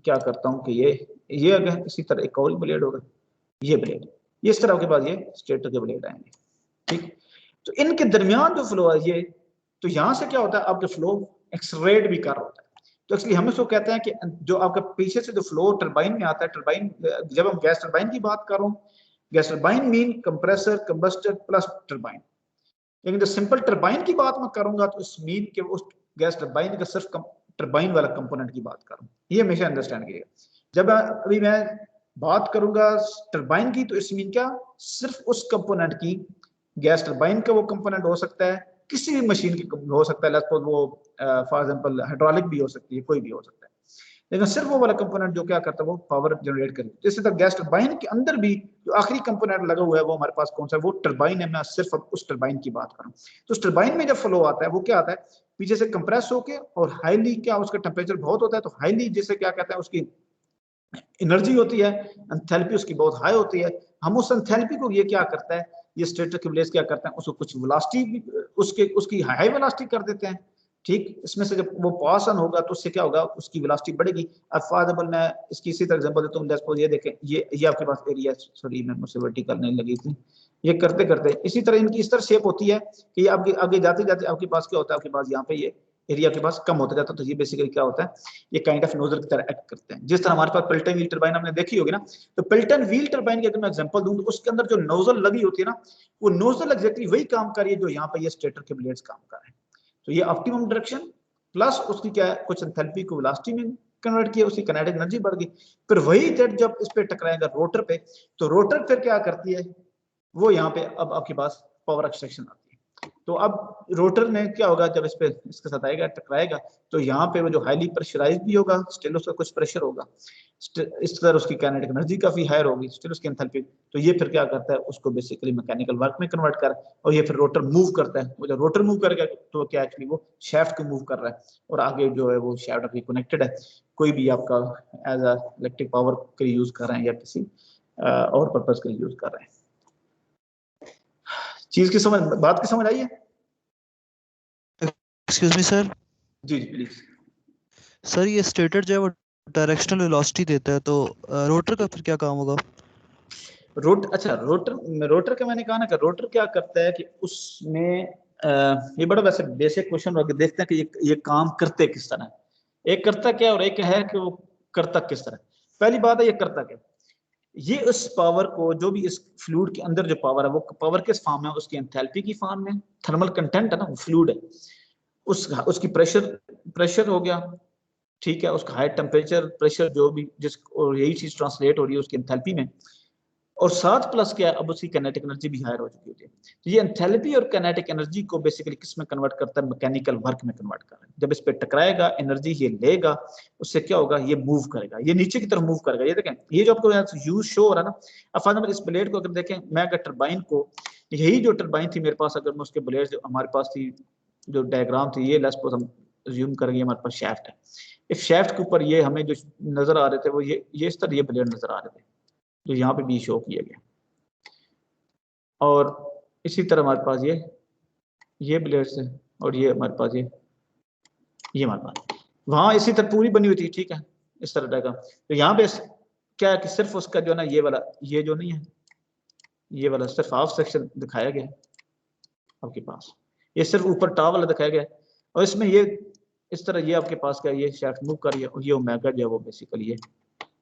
क्या करता हूँ कि ये अगर इसी तरह एक और ब्लेड होगा, ये ब्लेड, ये इस तरह के बाद ये स्टेटर के ब्लेड आएंगे, ठीक। तो इनके दरमियान जो फ्लो है ये, तो यहाँ से क्या होता है, आपके फ्लो एक्सलरेट भी कर होता है। तो एक्चुअली हम इसको कहते हैं कि जो आपका पीछे से जो फ्लो टरबाइन में आता है, टरबाइन जब हम गैस टरबाइन की बात कर रहा हूँ, gas turbine mean compressor combustor plus turbine, लेकिन जो सिंपल टरबाइन की बात मैं करूंगा तो इस मीन के उस गैस टरबाइन का सिर्फ टरबाइन वाला कंपोनेंट की बात करूं, ये हमेशा अंडरस्टैंड करिएगा। जब अभी मैं बात करूंगा टरबाइन की तो इस मीन क्या, सिर्फ उस कंपोनेंट की, गैस टरबाइन का वो कंपोनेंट हो सकता है, किसी भी मशीन की हो सकता है, लेट्स सपोज वो फॉर एग्जांपल हाइड्रोलिक भी हो सकती है, कोई भी हो सकता है, लेकिन सिर्फ वो वाला कंपोनेंट जो क्या करता है वो पावर जनरेट करे। जैसे तक गैस टरबाइन के अंदर भी जो आखिरी कंपोनेंट लगा हुआ है वो हमारे पास कौन सा है, वो टरबाइन है। मैं सिर्फ अब उस टरबाइन की बात करूं तो उस टरबाइन में जब फ्लो आता है वो क्या आता है, पीछे से कंप्रेस होके और हाईली क्या उसका टेम्परेचर बहुत होता है, तो हाईली जिसे क्या कहते हैं उसकी एनर्जी होती है, एंथैल्पी उसकी बहुत हाई होती है। हम उस एंथैल्पी को ये क्या करता है, ये स्टेटर के ब्लेड्स क्या करते हैं, उसको कुछ वेलोसिटी उसकी हाई वेलोसिटी कर देते हैं, ठीक। इसमें से जब वो पास ऑन होगा तो उससे क्या होगा, उसकी वेलोसिटी बढ़ेगी। फॉर एग्जांपल मैं इसकी इसी तरह एग्जांपल देता हूं, लेट्स सपोज ये देखें, ये आपके पास एरिया, सॉरी मैं मुझसे वर्टिकल नहीं लगी थी, ये करते करते इसी तरह इनकी इस तरह शेप होती है कि ये आगे जाते जाते आपके पास क्या होता है, आपके पास यहाँ पे ये एरिया के पास कम होता जाता है। तो ये बेसिकली क्या होता है, ये काइंड ऑफ नोजल की तरह एक्ट करते हैं। जिस तरह हमारे पास पिल्टन व्हील टरबाइन हमने देखी होगी ना, तो पिल्टन व्हील टरबाइन की अगर मैं एग्जांपल दूं तो उसके अंदर जो नोजल लगी होती है ना, वो नोजल एग्जैक्टली वही काम कर रही है जो यहाँ पे ये स्टेटर के ब्लेड्स काम कर रहे हैं। तो ये ऑप्टिमम डायरेक्शन प्लस उसकी क्या है, कुछ एंथैल्पी को वेलोसिटी में कन्वर्ट किया, उसकी काइनेटिक एनर्जी बढ़ गई। फिर वही जेट जब इस पे टकराएगा रोटर पे, तो रोटर फिर क्या करती है, वो यहाँ पे अब आपके पास पावर एक्सट्रैक्शन आती है। तो अब रोटर में क्या होगा, जब इस पे इसके साथ आएगा टकराएगा, तो यहाँ पे वो जो हाईली प्रेशराइज भी होगा, स्टिल उसका कुछ प्रेशर होगा, इस तरह उसकी काइनेटिक एनर्जी काफी हायर होगी, स्टिल उसकी एंथैल्पी। तो ये फिर क्या करता है, उसको बेसिकली मैकेनिकल वर्क में कन्वर्ट कर, और ये फिर रोटर मूव करता है। वो जब रोटर मूव करेगा तो क्या एक्चुअली वो शाफ्ट को मूव कर रहा है, और आगे जो है वो शाफ्ट अभी कनेक्टेड है, कोई भी आपका एज अ इलेक्ट्रिक पावर के यूज कर रहे हैं या किसी और पर्पज के यूज कर रहे हैं। चीज की समझ, बात की समझ आई है? Excuse me sir. जी जी प्लीज। सर ये स्टेटर जो है वो डायरेक्शनल वेलोसिटी देता है, तो रोटर का फिर क्या काम होगा? अच्छा रोटर का मैंने कहा ना कि रोटर क्या करता है कि उसमें ये बड़ा वैसे बेसिक क्वेश्चन होगा, देखते हैं कि ये काम करते किस तरह, एक करता क्या और एक है कि वो करता किस तरह। पहली बात है ये करता क्या, ये उस पावर को, जो भी इस फ्लूइड के अंदर जो पावर है, वो पावर किस फॉर्म में है, उसकी एंथैल्पी की फॉर्म में, थर्मल कंटेंट है ना, वो फ्लूइड है, उसकी प्रेशर हो गया, ठीक है, उसका हाई टेम्परेचर प्रेशर जो भी जिस, और यही चीज ट्रांसलेट हो रही है उसकी एंथैल्पी में। और साथ प्लस क्या है, अब उसकी काइनेटिक एनर्जी भी हायर हो चुकी होती है। तो ये एंथैल्पी और काइनेटिक एनर्जी को बेसिकली किस में कन्वर्ट करता है, मैकेनिकल वर्क में कन्वर्ट कर रहा है। जब इस पे टकराएगा एनर्जी ये लेगा, उससे क्या होगा, ये मूव करेगा, ये नीचे की तरफ मूव करेगा। ये देखें, ये जो आपको यूज शो हो रहा है ना, अब फॉर एग्जांपल इस ब्लेड को अगर देखें, मैं अगर टरबाइन को, यही जो टरबाइन थी मेरे पास, अगर मैं उसके ब्लेड जो हमारे पास थी, जो डायग्राम थी, ये लेट्स सपोज हम अज्यूम करेंगे हमारे पास शैफ्ट है, इस शैफ्ट के ऊपर ये हमें जो नजर आ रहे थे वो ये इस तरह ये ब्लेड नजर आ रहे थे, जो यहाँ पे भी शो किया गया। और इसी तरह हमारे पास ये ब्लेड्स है, और ये हमारे पास ये हमारे पास वहाँ इसी तरह पूरी बनी हुई थी, ठीक है, इस तरह का। तो यहाँ पे क्या है कि सिर्फ उसका जो है ना, ये वाला, ये जो नहीं है, ये वाला सिर्फ हाफ सेक्शन दिखाया गया है आपके पास, ये सिर्फ ऊपर टॉप वाला दिखाया गया है, और इसमें ये इस तरह ये आपके पास क्या, ये शाफ्ट मूव कर रही है, और ये ओमेगा जो है वो बेसिकली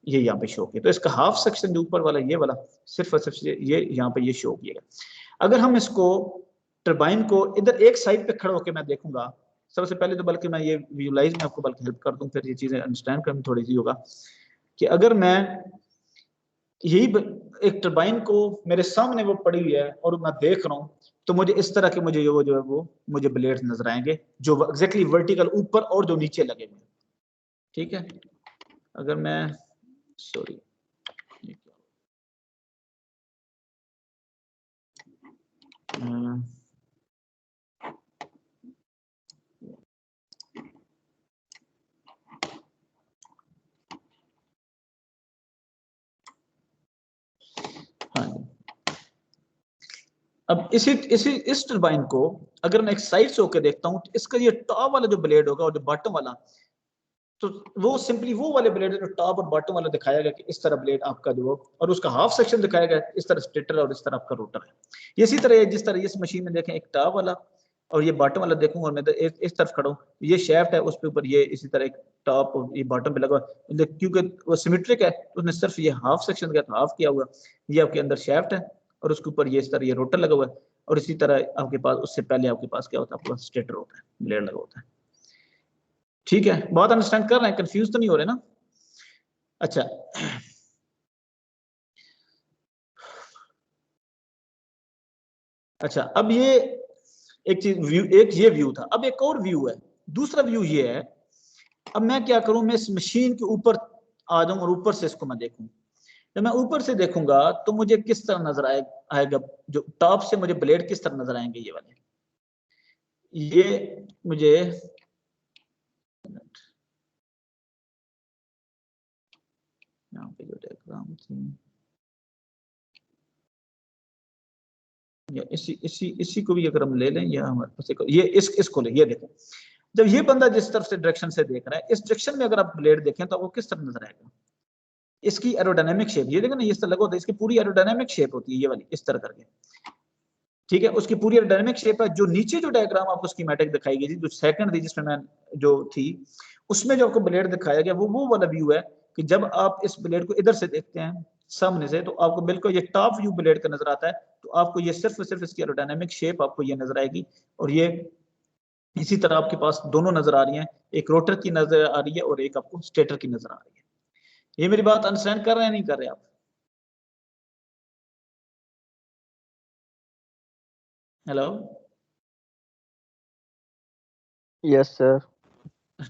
ये यहाँ पे शो किया। तो इसका हाफ सेक्शन जो ऊपर वाला ये वाला सिर्फ और सिर्फ ये यहाँ पे ये शो किया गया। अगर हम इसको टरबाइन को इधर एक साइड पे खड़ा होकर मैं देखूंगा, सबसे पहले तो बल्कि मैं ये विजुलाइज में आपको बल्कि हेल्प कर दूं, फिर ये चीजें अंडरस्टैंड करना थोड़ी सी होगा कि अगर मैं यही एक टरबाइन को मेरे सामने वो पड़ी हुई है और मैं देख रहा हूँ, तो मुझे इस तरह के मुझे वो जो है वो मुझे ब्लेड्स नजर आएंगे जो एग्जैक्टली वर्टिकल ऊपर और जो नीचे लगे हुए, ठीक है। अगर मैं सॉरी अब इस टरबाइन को अगर मैं एक साइड से होकर देखता हूँ, तो इसका ये टॉप वाला जो ब्लेड होगा और जो बॉटम वाला, तो वो सिंपली वो वाले ब्लेड जो टॉप और बॉटम वाला दिखाया गया कि इस तरह ब्लेड आपका जो, और उसका हाफ सेक्शन दिखाया गया इस तरह स्टेटर और इस तरह आपका रोटर है। इसी तरह जिस तरह इस मशीन में देखें, एक टॉप वाला और ये बॉटम वाला देखूं, और मैं इस तरफ खड़ा हूं, ये शेफ्ट है, उस पे ऊपर ये इसी तरह एक टॉप और ये बॉटम पे लगा, क्योंकि वो सिमेट्रिक है उसने सिर्फ ये हाफ सेक्शन का हाफ किया हुआ, ये आपके अंदर शेफ्ट है और उसके ऊपर ये इस तरह ये रोटर लगा हुआ है, और इसी तरह आपके पास उससे पहले आपके पास क्या होता है, आपके पास स्टेटर होता है, ब्लेड लगा होता है। ठीक है, बहुत अंडरस्टैंड कर रहे हैं, कंफ्यूज तो नहीं हो रहे ना? अच्छा, अच्छा अब ये एक चीज व्यू, एक ये व्यू था, अब एक और व्यू है, दूसरा व्यू ये है। अब मैं क्या करूं, मैं इस मशीन के ऊपर आ जाऊं और ऊपर से इसको मैं देखूं। जब मैं ऊपर से देखूंगा तो मुझे किस तरह नजर आएगा, जो टॉप से मुझे ब्लेड किस तरह नजर आएंगे, ये वाले, ये मुझे यहाँ पे जो डायग्राम थी, या इसी को भी अगर हम ले लें, या हमारे पास ये इसको ले, ये देखो, जब ये बंदा जिस तरफ से डायरेक्शन से देख रहा है, इस डायरेक्शन में अगर आप ब्लेड देखें तो आपको किस तरह नजर आएगा, इसकी एरोडायनामिक शेप, ये देखो ना, इस तरह लगा होता है, इसकी पूरी एरोडायनामिक शेप होती है ये वाली, इस तरह करके, ठीक है, उसकी पूरी एरोडायनामिक शेप है। जो नीचे जो डायग्राम आपको स्कीमेटिक दिखाई गई थी, जो सेकंड थी जिसमें मैं जो थी, उसमें जो आपको ब्लेड दिखाया गया वो वाला व्यू है कि जब आप इस ब्लेड को इधर से देखते हैं सामने से, तो आपको बिल्कुल ये टॉप व्यू ब्लेड का नजर आता है, तो आपको ये सिर्फ इसकी एरोडायनामिक शेप आपको ये नजर आएगी, और ये इसी तरह आपके पास दोनों नजर आ रही हैं, एक रोटर की नजर आ रही है और एक आपको स्टेटर की नजर आ रही है। ये मेरी बात अंडरस्टैंड कर रहे हैं, नहीं कर रहे आप? Hello, yes sir.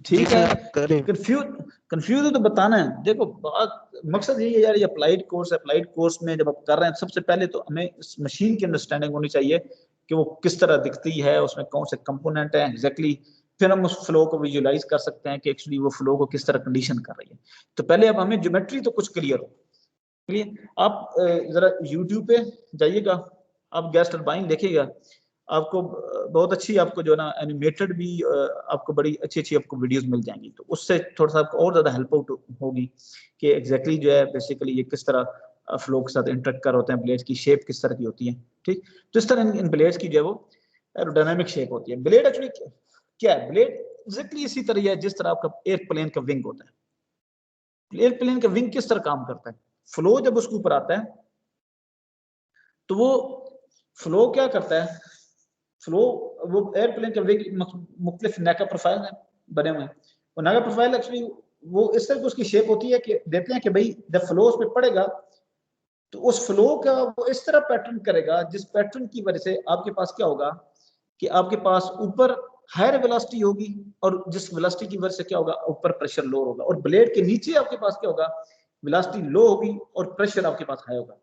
ठीक है, कंफ्यूज तो बताना है। देखो बात मकसद यही है यार, ये अप्लाइड कोर्स में जब आप कर रहे हैं, सबसे पहले तो हमें इस मशीन की अंडरस्टैंडिंग होनी चाहिए कि वो किस तरह दिखती है, उसमें कौन से कंपोनेंट है एग्जैक्टली, फिर हम उस फ्लो को विजुलाइज कर सकते हैं कि एक्चुअली वो फ्लो को किस तरह कंडीशन कर रही है। तो पहले अब हमें ज्योमेट्री तो कुछ क्लियर हो। क्लियर, आप जरा यूट्यूब पे जाइएगा, आप गैस टरबाइन देखिएगा, आपको बहुत अच्छी, आपको जो ना एनिमेटेड भी आपको बड़ी अच्छी आपको वीडियोस मिल जाएंगी, तो उससे थोड़ा सा आपको और ज्यादा हेल्प आउट होगी कि एग्जैक्टली जो है बेसिकली ये किस तरह फ्लो के साथ इंटरेक्ट कर होते हैं, ब्लेड्स की शेप किस तरह की होती है। ठीक, तो इस तरह इन ब्लेड्स की जो है वो एरोडायनामिक शेप होती है। ब्लेड एक्चुअली क्या है, ब्लेड एग्जैक्टली इसी तरह है जिस तरह आपका एयरप्लेन का विंग होता है। एयरप्लेन का विंग किस तरह काम करता है, फ्लो जब उसके ऊपर आता है तो वो फ्लो क्या करता है, फ्लो वो एयरप्लेन के विंग मुख्तलिफ नेका प्रोफाइल हैं बने हुए हैं, और नेका प्रोफाइल एक्चुअली वो इस तरह की उसकी शेप होती है कि देते हैं कि भाई जब फ्लो उस पर पड़ेगा तो उस फ्लो का वो इस तरह पैटर्न करेगा जिस पैटर्न की वजह से आपके पास क्या होगा कि आपके पास ऊपर हायर वेलोसिटी होगी और जिस वेलोसिटी की वजह से क्या होगा ऊपर प्रेशर लो होगा, और ब्लेड के नीचे आपके पास क्या होगा वेलोसिटी लो होगी और प्रेशर आपके पास हाई होगा।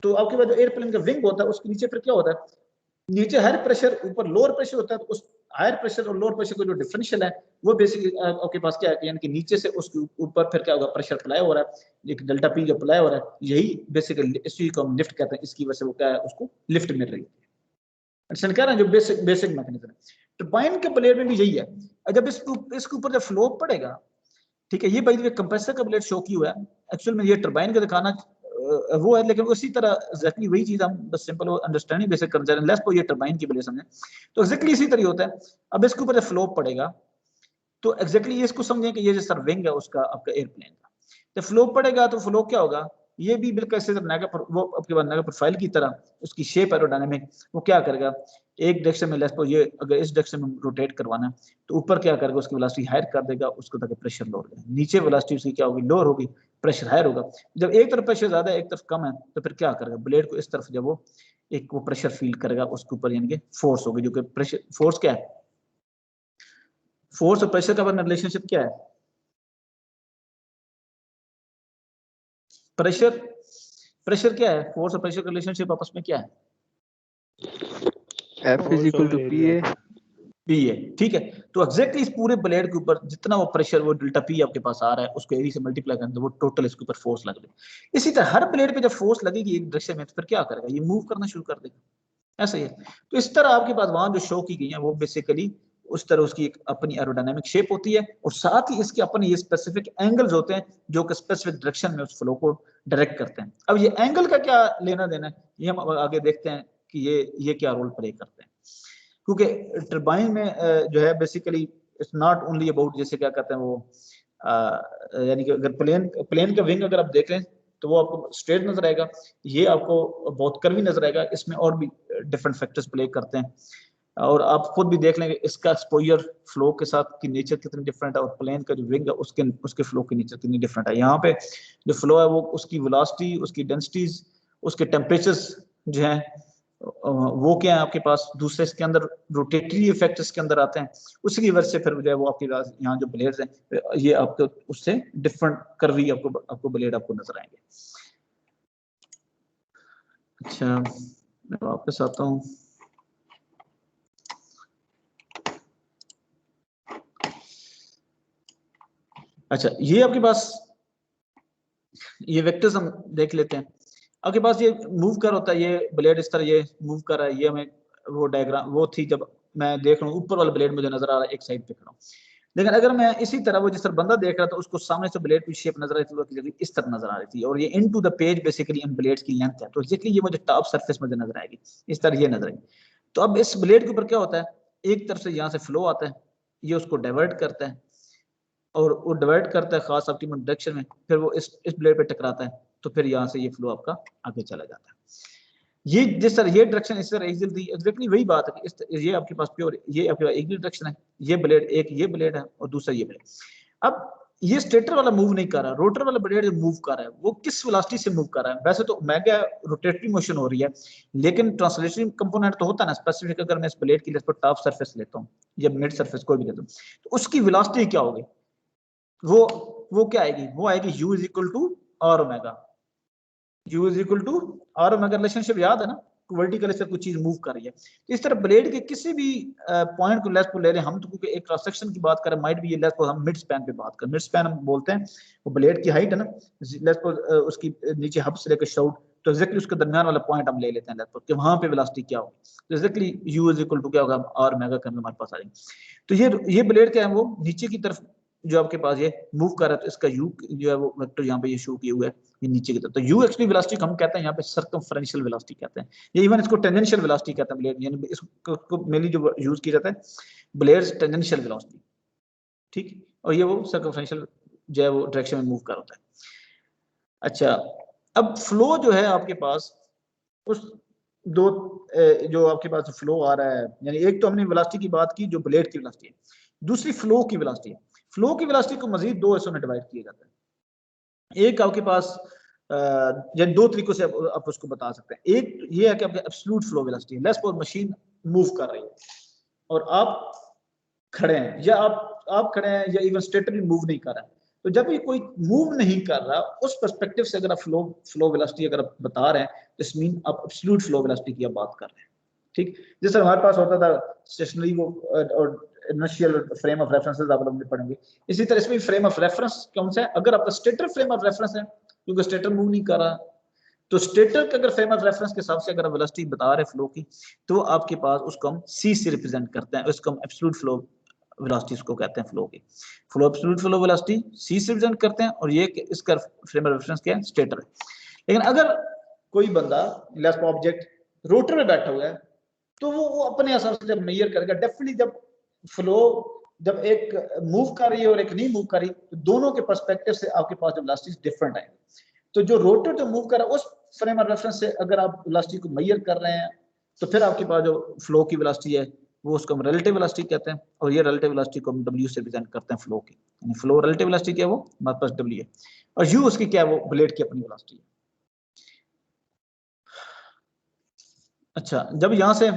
तो आपके पास जो एयरप्लेन का विंग होता है उसके नीचे फिर क्या होता है, नीचे हायर प्रेशर ऊपर लोअर प्रेशर होता है। तो उस हायर प्रेशर और लोअर प्रेशर का जो डिफरेंशियल है वो बेसिकली आपके पास क्या है, यानी कि नीचे से उसके ऊपर फिर क्या होगा प्रेशर अप्लाई हो रहा है, एक डेल्टा पी जो अप्लाई हो रहा है, यही बेसिकली इसी को हम लिफ्ट कहते हैं। इसकी वजह से वो क्या है उसको लिफ्ट मिल रही है। अंडरस्टैंड कर रहे हैं, जो बेसिक मैकेनिज्म है। टरबाइन के ब्लेड में भी यही है। जब इसके ऊपर जब फ्लो पड़ेगा, ठीक है, ये बाय द वे कंप्रेसर का ब्लेड शो किया हुआ है, एक्चुअल में ये टरबाइन का दिखाना वो है, लेकिन उसी तरह एग्जैक्टली वही चीज हम बस सिंपल अंडरस्टैंडिंग बेसिक कर रहे हैं, लेस ये टरबाइन की वजह समझें तो एग्जैक्टली इसी तरह होता है। अब इसके ऊपर फ्लो पड़ेगा तो एग्जैक्टली इसको समझें कि ये जो सर विंग है उसका आपका एयरप्लेन का, जब फ्लो पड़ेगा तो फ्लो क्या होगा, ये भी बिल्कुल ऐसे वो आपके पास नेगा प्रोफाइल की तरह उसकी शेप एरोडायनामिक, वो क्या करेगा एक डायरेक्शन में लेस ये अगर इस डायरेक्शन में रोटेट करवाना है तो ऊपर क्या करेगा उसकी वेलोसिटी हायर कर देगा उसको, ताकि प्रेशर लोअर हो, नीचे वेलोसिटी उसकी क्या होगी लोअर होगी, प्रेशर हायर होगा। जब एक तरफ प्रेशर ज्यादा है एक तरफ कम है तो फिर क्या करेगा ब्लेड को इस तरफ जब वो एक वो प्रेशर फील करेगा उसके ऊपर, यानी कि फोर्स होगी, जो कि प्रेशर फोर्स क्या है, फोर्स और प्रेशर का रिलेशनशिप क्या है, प्रेशर क्या है, फोर्स और प्रेशर का रिलेशनशिप आपस में क्या है, F is equal to PA। P है, ठीक है। तो एग्जैक्टली इस पूरे ब्लेड के ऊपर जितना वो प्रेशर वो डेल्टा पी आपके पास आ रहा है उसको एरिया से मल्टीप्लाई करें तो वो टोटल इसके ऊपर फोर्स लग रही है। इसी तरह हर ब्लेड पे जब फोर्स लगेगी एक डायरेक्शन में तो फिर क्या करेगा, ये मूव करना शुरू कर देगा, ऐसा ही है। तो इस तरह आपके पास वहां जो शो की गई है वो बेसिकली उस तरह उसकी एक अपनी एरोडायनामिक शेप होती है, और साथ ही इसके अपने ये स्पेसिफिक एंगल्स होते हैं जो कि स्पेसिफिक डायरेक्शन में उस फ्लो को डायरेक्ट करते हैं। अब ये एंगल का क्या लेना देना है ये हम आगे देखते हैं कि ये क्या रोल प्ले करते हैं, क्योंकि टरबाइन में जो है basically it's not only about, जैसे क्या कहते हैं वो यानी कि अगर प्लेन का विंग अगर आप देख लें तो वो आपको स्ट्रेट नजर आएगा, ये आपको बहुत कर्वी नजर आएगा, इसमें और भी डिफरेंट फैक्टर्स प्ले करते हैं। और आप खुद भी देख लेंगे इसका एक्सपोजर फ्लो के साथ की नेचर कितनी डिफरेंट है, और प्लेन का जो विंग है उसके फ्लो की नेचर कितनी डिफरेंट है। यहाँ पे जो फ्लो है वो उसकी वेलोसिटी, उसकी डेंसिटीज, उसके टेम्परेचर्स जो है वो क्या है आपके पास दूसरे इसके अंदर रोटेटरी इफेक्ट इसके अंदर आते हैं, उसी की वजह से फिर जो है वो आपके पास यहाँ जो ब्लेड्स हैं ये आपको उससे डिफरेंट कर्वी आपको ब्लेड आपको नजर आएंगे। अच्छा मैं वापस आता हूँ। अच्छा ये आपके पास ये वेक्टर्स हम देख लेते हैं। आपके पास ये मूव कर होता है, ये ब्लेड इस तरह ये मूव कर रहा है, ये हमें वो डायग्राम वो थी जब मैं देख रहा हूँ ऊपर वाला ब्लेड मुझे नजर आ रहा है एक साइड पे खड़ा हूँ, लेकिन अगर मैं इसी तरह वो जिस तरह बंदा देख रहा था उसको सामने से ब्लेड की शेप नजर आ रही थी इस तरह नजर आ रही थी, और ये into the page basically in blades की लेंथ है, तो एग्जैक्टली ये मुझे टॉप सरफेस मुझे नजर आएगी इस तरह ये नजर आएगी। तो अब इस ब्लेड के ऊपर क्या होता है, एक तरफ से यहाँ से फ्लो आता है, ये उसको डाइवर्ट करता है और वो डिवाइड करता है खास ऑप्टिमम डायरेक्शन में, फिर वो इस ब्लेड पे टकराता है तो फिर यहाँ से ये फ्लो आपका आगे चला जाता है। ये जिस तरह ये डायरेक्शन इस तरह एग्जैक्टली वही बात है कि ये आपके पास प्योर ये आपके पास एक ही डायरेक्शन है, ये ब्लेड एक ये ब्लेड है और दूसरा ये ब्लेड। अब ये स्टेटर वाला मूव नहीं कर रहा, रोटर वाला ब्लेड जो मूव कर रहा है वो किस वेलोसिटी से मूव कर रहा है, वैसे तो ओमेगा रोटेटरी मोशन हो रही है, लेकिन ट्रांसलेटरी कंपोनेंट तो होता है ना स्पेसिफिक। अगर मैं इस ब्लेड की लेस पर टॉप सरफेस लेता हूँ या मिड सरफेस कोई भी लेता हूँ तो उसकी वेलोसिटी क्या होगी, वो क्या आएगी, वो आएगी u is equal to r omega. u is equal to r omega relationship याद है ना, वर्टिकल से कुछ चीज मूव कर रही है। तो इस तरह ब्लेड के किसी भी पॉइंट को लेस पर ले रहे हैं हम, तो क्योंकि एक क्रॉस सेक्शन की बात करें माइट भी ये लेस पर हम मिड स्पैन पे बात करें, मिड स्पैन हम बोलते हैं वो ब्लेड की हाइट है ना, लेस पर उसकी नीचे हब से लेकर शाउट, तो एक्जैक्टली उसके दरमियान वाला पॉइंट हम ले लेते हैं लेस पर कि वहां पे वेलोसिटी क्या होगी, तो exactly u is equal to क्या होगा आर ओमेगा करके हमारे पास आ जाएंगे। तो ये ब्लेड क्या है वो नीचे की तरफ जो आपके पास ये मूव कर रहा है, तो इसका u जो है वो वेक्टर यहाँ पे ये शो किए हुए है ये नीचे की तरफ, तो u एक्चुअली वेलोसिटी हम कहते हैं यहाँ पे सर्कमफरेंशियल वेलोसिटी कहते हैं, ये इवन इसको टेंजेंशियल वेलोसिटी कहते हैं ब्लेड, यानी इसको मेनली जो यूज किया जाता है ब्लेड्स टेंजेंशियल वेलोसिटी, ठीक, और ये वो सर्कमफरेंशियल जो है वो डायरेक्शन में मूव कर होता है। अच्छा अब फ्लो जो है आपके पास उस दो जो आपके पास फ्लो आ रहा है, यानी एक तो हमने वेलोसिटी की बात की जो ब्लेड की वेलोसिटी है, दूसरी फ्लो की वेलोसिटी है। फ्लो की वेलोसिटी को मजीद दो हिस्सों में डिवाइड किया जाता है, एक आपके पास या दो तरीकों से आप उसको बता सकते हैं। एक ये है कि आपके एब्सोल्यूट फ्लो वेलोसिटी है, लेट्स सपोज मशीन मूव कर रही है और आप खड़े हैं, या आप खड़े हैं, या इवन स्टेटर भी मूव नहीं कर रहा है। तो जब ये कोई मूव नहीं कर रहा, उस पर्सपेक्टिव से अगर आप फ्लो वेलोसिटी अगर आप बता रहे हैं, तो इस मीन आप एब्सोल्यूट फ्लो वेलोसिटी की आप बात कर रहे हैं। ठीक, जैसे हमारे पास होता था स्टेशनरी वो और इनर्शियल फ्रेम ऑफ रेफरेंसेस आप लोग पढ़ेंगे, इसी तरह इसमें फ्रेम ऑफ रेफरेंस कौन सा है? अगर आपका स्टेटर फ्रेम ऑफ रेफरेंस है, क्योंकि स्टेटर मूव नहीं कर रहा, तो स्टेटर के अगर फ्रेम ऑफ रेफरेंस के हिसाब से अगर वेलोसिटी बता रहे फ्लो की, तो आपके पास उसको हम सी से रिप्रेजेंट करते हैं, उसको हम एब्सोल्यूट फ्लो वेलोसिटी उसको कहते हैं फ्लो की। फ्लो एब्सोल्यूट फ्लो वेलोसिटी सी से रिप्रेजेंट करते हैं, और ये इसका फ्रेम ऑफ रेफरेंस क्या है? स्टेटर है। लेकिन अगर कोई बंदा लेट्स सपोज ऑब्जेक्ट रोटर में बैठा हुआ है, तो वो अपने हिसाब से जब मेजर करेगा, डेफिनेटली जब फ्लो जब एक मूव कर रही है और एक नहीं मूव कर रही, तो दोनों के पर्सपेक्टिव से आपके पास जो वेलोसिटी डिफरेंट है। तो जो रोटर जो मूव कर रहा है, उस फ्रेम ऑफ रेफरेंस से अगर आप वेलोसिटी को मेजर कर रहे हैं, तो फिर आपके पास जो फ्लो की वेलोसिटी है, वो उसको हम रिलेटिव वेलोसिटी कहते हैं, और ये रिलेटिव वेलोसिटी को हम w से रिप्रेजेंट करते हैं फ्लो की। यानी फ्लो रिलेटिव वेलोसिटी क्या है? वो हमारे पास w है, और u उसकी क्या है? वो ब्लेड की अपनी वेलोसिटी है। अच्छा, जब यहां से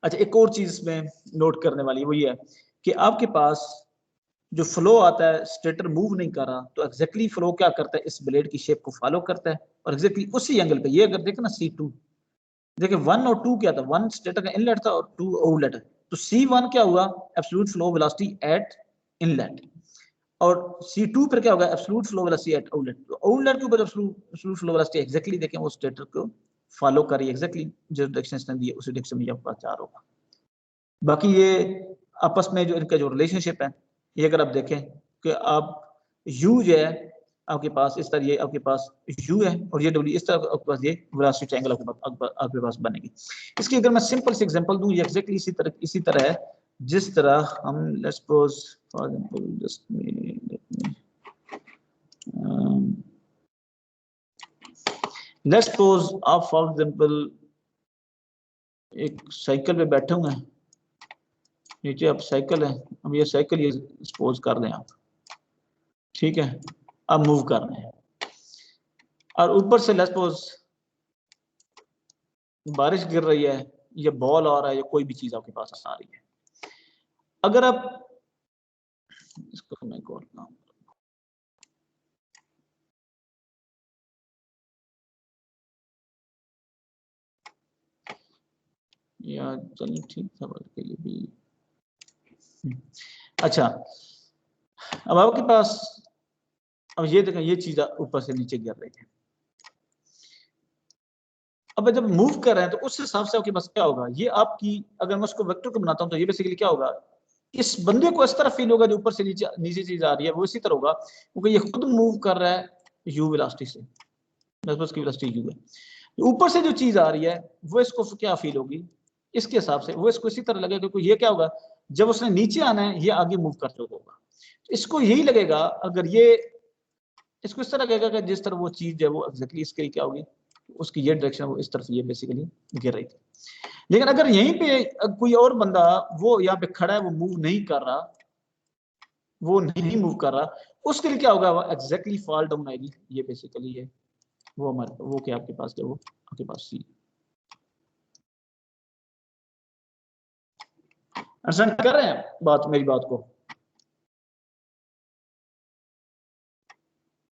अच्छा एक और चीज में नोट करने वाली वो ये है कि आपके पास जो फ्लो आता है, स्टेटर मूव नहीं कर रहा, तो एग्जैक्टली फ्लो क्या करता है? इस ब्लेड की शेप को फॉलो करता है, और एग्जैक्टली उसी एंगल पे ये अगर देखें ना C2, देखिए 1 और 2 क्या था? 1 स्टेटर का इनलेट था और 2 आउटलेट है। तो C1 क्या हुआ? Absolute flow velocity at inlet, और C2 पर क्या होगा? Absolute flow velocity at outlet. तो आउटलेट के ऊपर एब्सोल्यूट फ्लो वेलोसिटी एग्जैक्टली देखें वो स्टेटर को फॉलो कर रही है, एग्जैक्टली जो डायरेक्शन इसने दी है उसी डायरेक्शन में आपका चार होगा। बाकी ये आपस में जो इनका जो रिलेशनशिप है, ये अगर आप देखें कि आप u जो है आपके पास इस तरह, ये आपके पास u है, और ये w इस तरह आपके पास ये वेलोसिटी ट्रायंगल आपके पास बनेगी। इसकी अगर मैं सिंपल से एग्जांपल दूं, ये एग्जैक्टली इसी तरह है जिस तरह हम let's suppose for example just let's suppose आप फॉर एग्जांपल एक साइकिल पे बैठे हुए हैं, नीचे आप साइकिल है, अब ये साइकिल ये सपोज कर लें आप, ठीक है, अब मूव कर रहे हैं, और ऊपर से लेट्स सपोज बारिश गिर रही है, या बॉल आ रहा है, या कोई भी चीज आपके पास आ रही है। अगर आप इसको मैं कॉल करता हूं, या चलिए ठीक था, बल्कि ये भी अच्छा। अब आपके पास अब ये देखें, ये चीज ऊपर से नीचे गिर रही है। अब जब मूव कर रहे हैं, तो उस हिसाब से आपके पास क्या होगा? ये आपकी, अगर मैं उसको वेक्टर को बनाता हूं, तो ये बेसिकली क्या होगा? इस बंदे को इस तरह फील होगा, जो ऊपर से नीचे चीज आ रही है वो इसी तरह होगा, क्योंकि ये खुद मूव कर रहा है u वेलोसिटी से, बस की वेलोसिटी u है। ऊपर से जो चीज आ रही है वो इसको क्या फील होगी? इसके हिसाब से वो इसको इसी तरह लगेगा, क्योंकि ये क्या होगा? जब उसने नीचे आना है, ये आगे मूव कर चुका होगा, इसको यही लगेगा। अगर ये इसको इस तरह लगेगा कि जिस तरह वो चीज है वो एग्जैक्टली इसके लिए क्या होगी, उसकी ये डायरेक्शन वो इस तरफ ये बेसिकली गिर रही थी। लेकिन अगर यहीं पे कोई और बंदा वो यहाँ पे खड़ा है, वो मूव नहीं कर रहा, वो नहीं मूव कर रहा, उसके लिए क्या होगा? वो एग्जैक्टली फॉल डाउन आएगी, ये बेसिकली है वो हमारे वो क्या आपके पास क्या वो आपके पास सी। अंडरस्टैंड कर रहे हैं बात, मेरी बात को?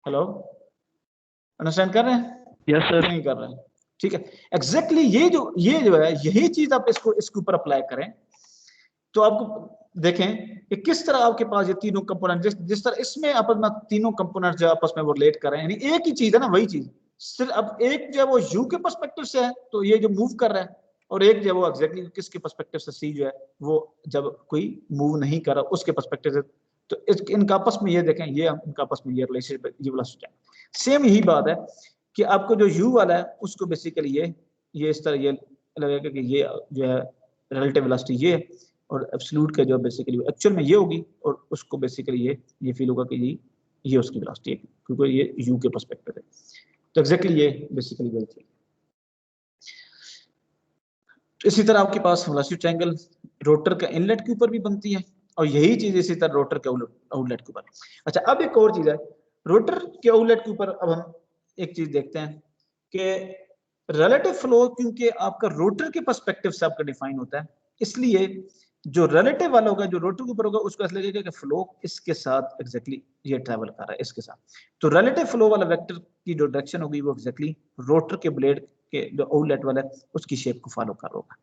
हेलो, अंडरस्टैंड कर रहे हैं? Yes sir. नहीं कर रहे हैं, ठीक है। एग्जैक्टली ये जो है, यही चीज आप इसके ऊपर अप्लाई करें, तो आपको देखें कि किस तरह आपके पास ये तीनों कंपोनेंट, जिस तरह इसमें आपस में तीनों कंपोनेंट जो आपस में वो रिलेट कर रहे हैं, यानी एक ही चीज है ना, वही चीज, सिर्फ अब एक जो है वो यू के पर्सपेक्टिव से है, तो ये जो मूव कर रहा है, और एक जो है वो एग्जैक्टली किसके पर्सपेक्टिव से, सी जो है वो जब कोई मूव नहीं कर रहा उसके पर्सपेक्टिव से। तो इनका आपस में ये देखें, ये इनका आपस में ये रिलेशनशिप, ये वाला सेम यही बात है कि आपको जो u वाला है उसको बेसिकली ये इस तरह ये लगेगा कि ये जो है रिलेटिव वेलोसिटी ये, और एब्सोल्यूट का जो बेसिकली एक्चुअल में ये होगी, और उसको बेसिकली ये फील होगा कि ये उसकी वेलोसिटी है, क्योंकि ये u के पर्सपेक्टिव है। तो एग्जैक्टली ये बेसिकली वही चीज। इसी तरह आपके पास वेलोसिटी ट्रायंगल रोटर का इनलेट के ऊपर भी बनती है, और यही चीज इसी तरह रोटर के आउटलेट के ऊपर। अच्छा, अब एक और चीज है, रोटर के आउटलेट के ऊपर अब हम एक चीज देखते हैं कि रिलेटिव फ्लो, क्योंकि आपका रोटर के पर्सपेक्टिव से आपका डिफाइन होता है, इसलिए जो रिलेटिव वाला होगा, जो रोटर के ऊपर होगा, उसको ऐसा लगेगा कि फ्लो इसके साथ एग्जैक्टली ये ट्रैवल कर रहा है इसके साथ। तो रिलेटिव फ्लो वाला वेक्टर की जो डायरेक्शन होगी वो एग्जैक्टली रोटर के ब्लेड के जो आउटलेट वाला है उसकी शेप को फॉलो कर रहा होगा।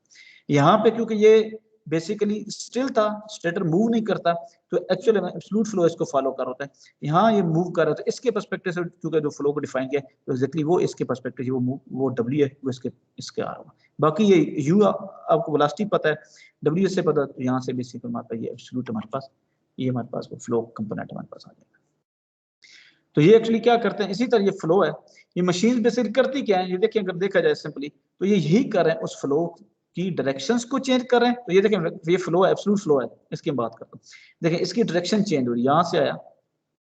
यहाँ पे क्योंकि ये बेसिकली स्टिल था, स्टेटर मूव नहीं करता, तो एक्चुअली में एब्सोल्यूट फ्लो इसको फॉलो कर होता है। यहाँ ये मूव कर रहा है, तो इसके पर्सपेक्टिव से क्योंकि जो फ्लो को डिफाइन किया तो एग्जैक्टली वो इसके पर्सपेक्टिव से वो मूव, वो डब्ल्यू है वो इसके आ रहा होगा। बाकी ये यू आपको वेलोसिटी पता है, डब्ल्यू से पता है, तो यहाँ से बेसिकली हमारे पास ये एब्सोल्यूट हमारे पास ये हमारे पास वो फ्लो कंपोनेंट हमारे पास आ जाएगा। तो ये एक्चुअली क्या करते हैं, इसी तरह ये फ्लो है, ये मशीन बेसिकली करती क्या है, ये देखिए अगर देखा जाए सिंपली तो ये यही कर रहे हैं, उस फ्लो की डायरेक्शंस को चेंज कर रहे हैं। तो ये देखें ये फ्लो है, एब्सोल्यूट फ्लो है, इसकी बात करता हूँ, देखें इसकी डायरेक्शन चेंज हो रही है, यहाँ से आया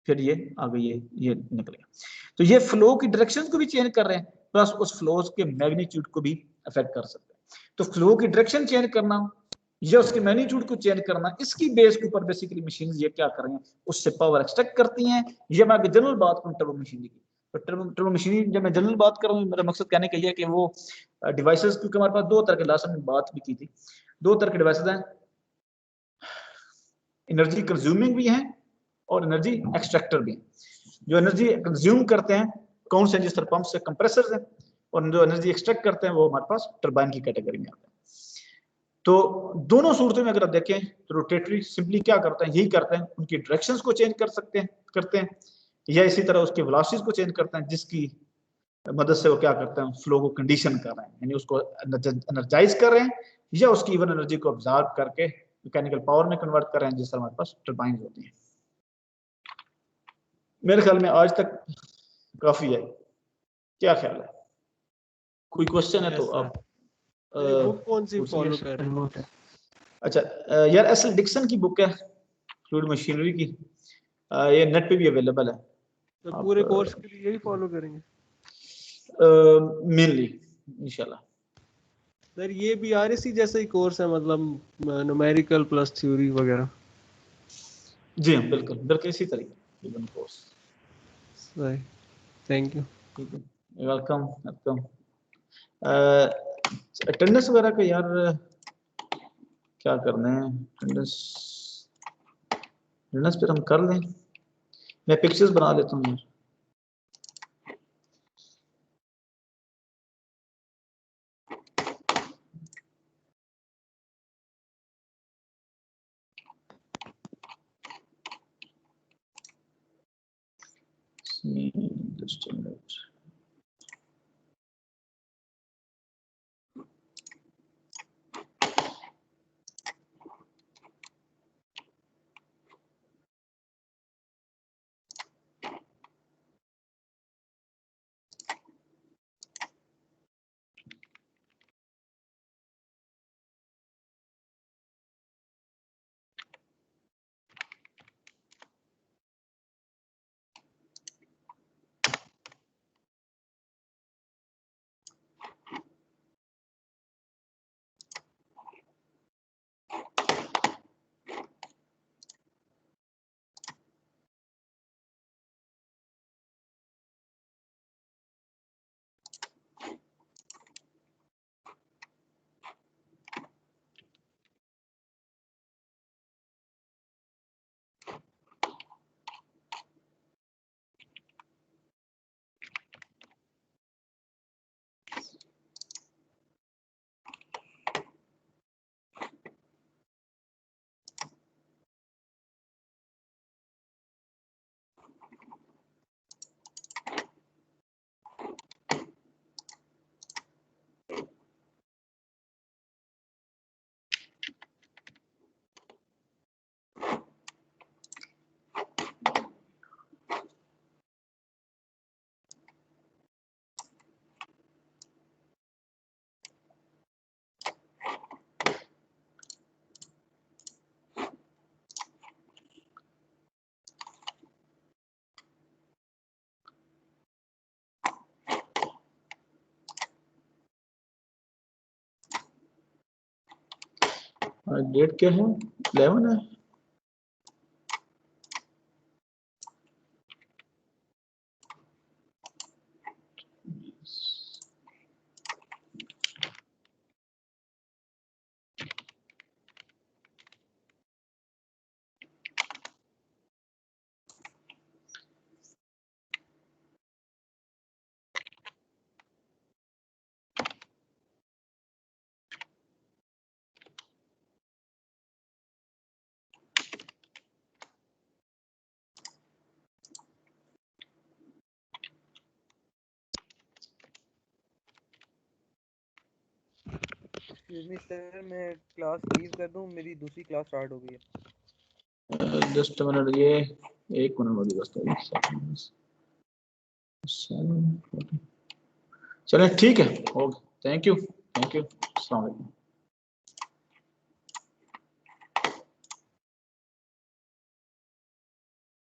फिर ये आगे ये निकल गया। तो ये फ्लो की डायरेक्शन को भी चेंज कर रहे हैं, प्लस उस फ्लोज के मैग्नीट्यूड को भी अफेक्ट कर सकते हैं। तो फ्लो की डायरेक्शन चेंज करना या उसके मैग्नीट्यूड को चेंज करना, इसकी बेस के ऊपर बेसिकली मशीन ये क्या कर रही हैं, उससे पावर एक्सट्रैक्ट करती हैं। ये मैं जनरल बात करूँ टर्बो मशीनरी की, तो टर्बो मशीनरी जब मैं जनरल बात कर रहा हूँ, मेरा मकसद कहने का ये है कि वो डिवाइसेस, क्योंकि हमारे पास दो तरह के, लास्ट में बात भी की थी, दो तरह के डिवाइसेस हैं, एनर्जी कंज्यूमिंग भी हैं और एनर्जी एक्सट्रैक्टर भी हैं। जो एनर्जी कंज्यूम करते हैं कौन से, जिस तरह पंप से कंप्रेसर्स हैं, और जो एनर्जी एक्सट्रैक्ट करते हैं वो हमारे पास टरबाइन की कैटेगरी में आते हैं। तो दोनों सूरतों में अगर आप देखें तो रोटेटरी सिंपली क्या करते हैं, यही करते हैं, उनकी डायरेक्शंस को चेंज कर सकते हैं करते हैं, या इसी तरह उसके वेलोसिटीज को चेंज करते हैं, जिसकी मदद से वो क्या करते हैं, फ्लो को कंडीशन कर रहे हैं, यानी उसको एनर्जाइज कर रहे हैं, या उसकी इवन एनर्जी को ऑब्जर्व करके मैकेनिकल पावर में कन्वर्ट कर रहे हैं, जिस तरह हमारे पास टरबाइन होती हैं। मेरे ख्याल में आज तक काफी है, क्या ख्याल है, कोई क्वेश्चन है तो आप बुक कौन सी फॉलो कर रहे हैं? अच्छा यार एसल डिक्सन की बुक है फ्लूइड मशीनरी की, ये नेट पे भी अवेलेबल है। तो पूरे कोर्स के लिए यही फॉलो करेंगे मेनली इंशाल्लाह। सर ये भी आरएससी जैसा ही कोर्स है, मतलब न्यूमेरिकल प्लस थ्योरी वगैरह? जी हाँ बिल्कुल बिल्कुल इसी तरीके इवन कोर्स। सही, थैंक यू। ठीक है, वेलकम वेलकम। अटेंडेंस वगैरह का यार क्या करना है, अटेंडेंस पर हम कर लें, मैं पिक्चर्स बना लेता हूँ यार। Just a minute. डेट क्या है, 11 है। एक्सक्यूज मी सर, मैं क्लास लीव कर दूं, मेरी दूसरी क्लास स्टार्ट हो गई है। जस्ट मिनट, ये 1 मिनट वाली बस। चलें ठीक है, ओके, थैंक यू, अस्सलाम वालेकुम।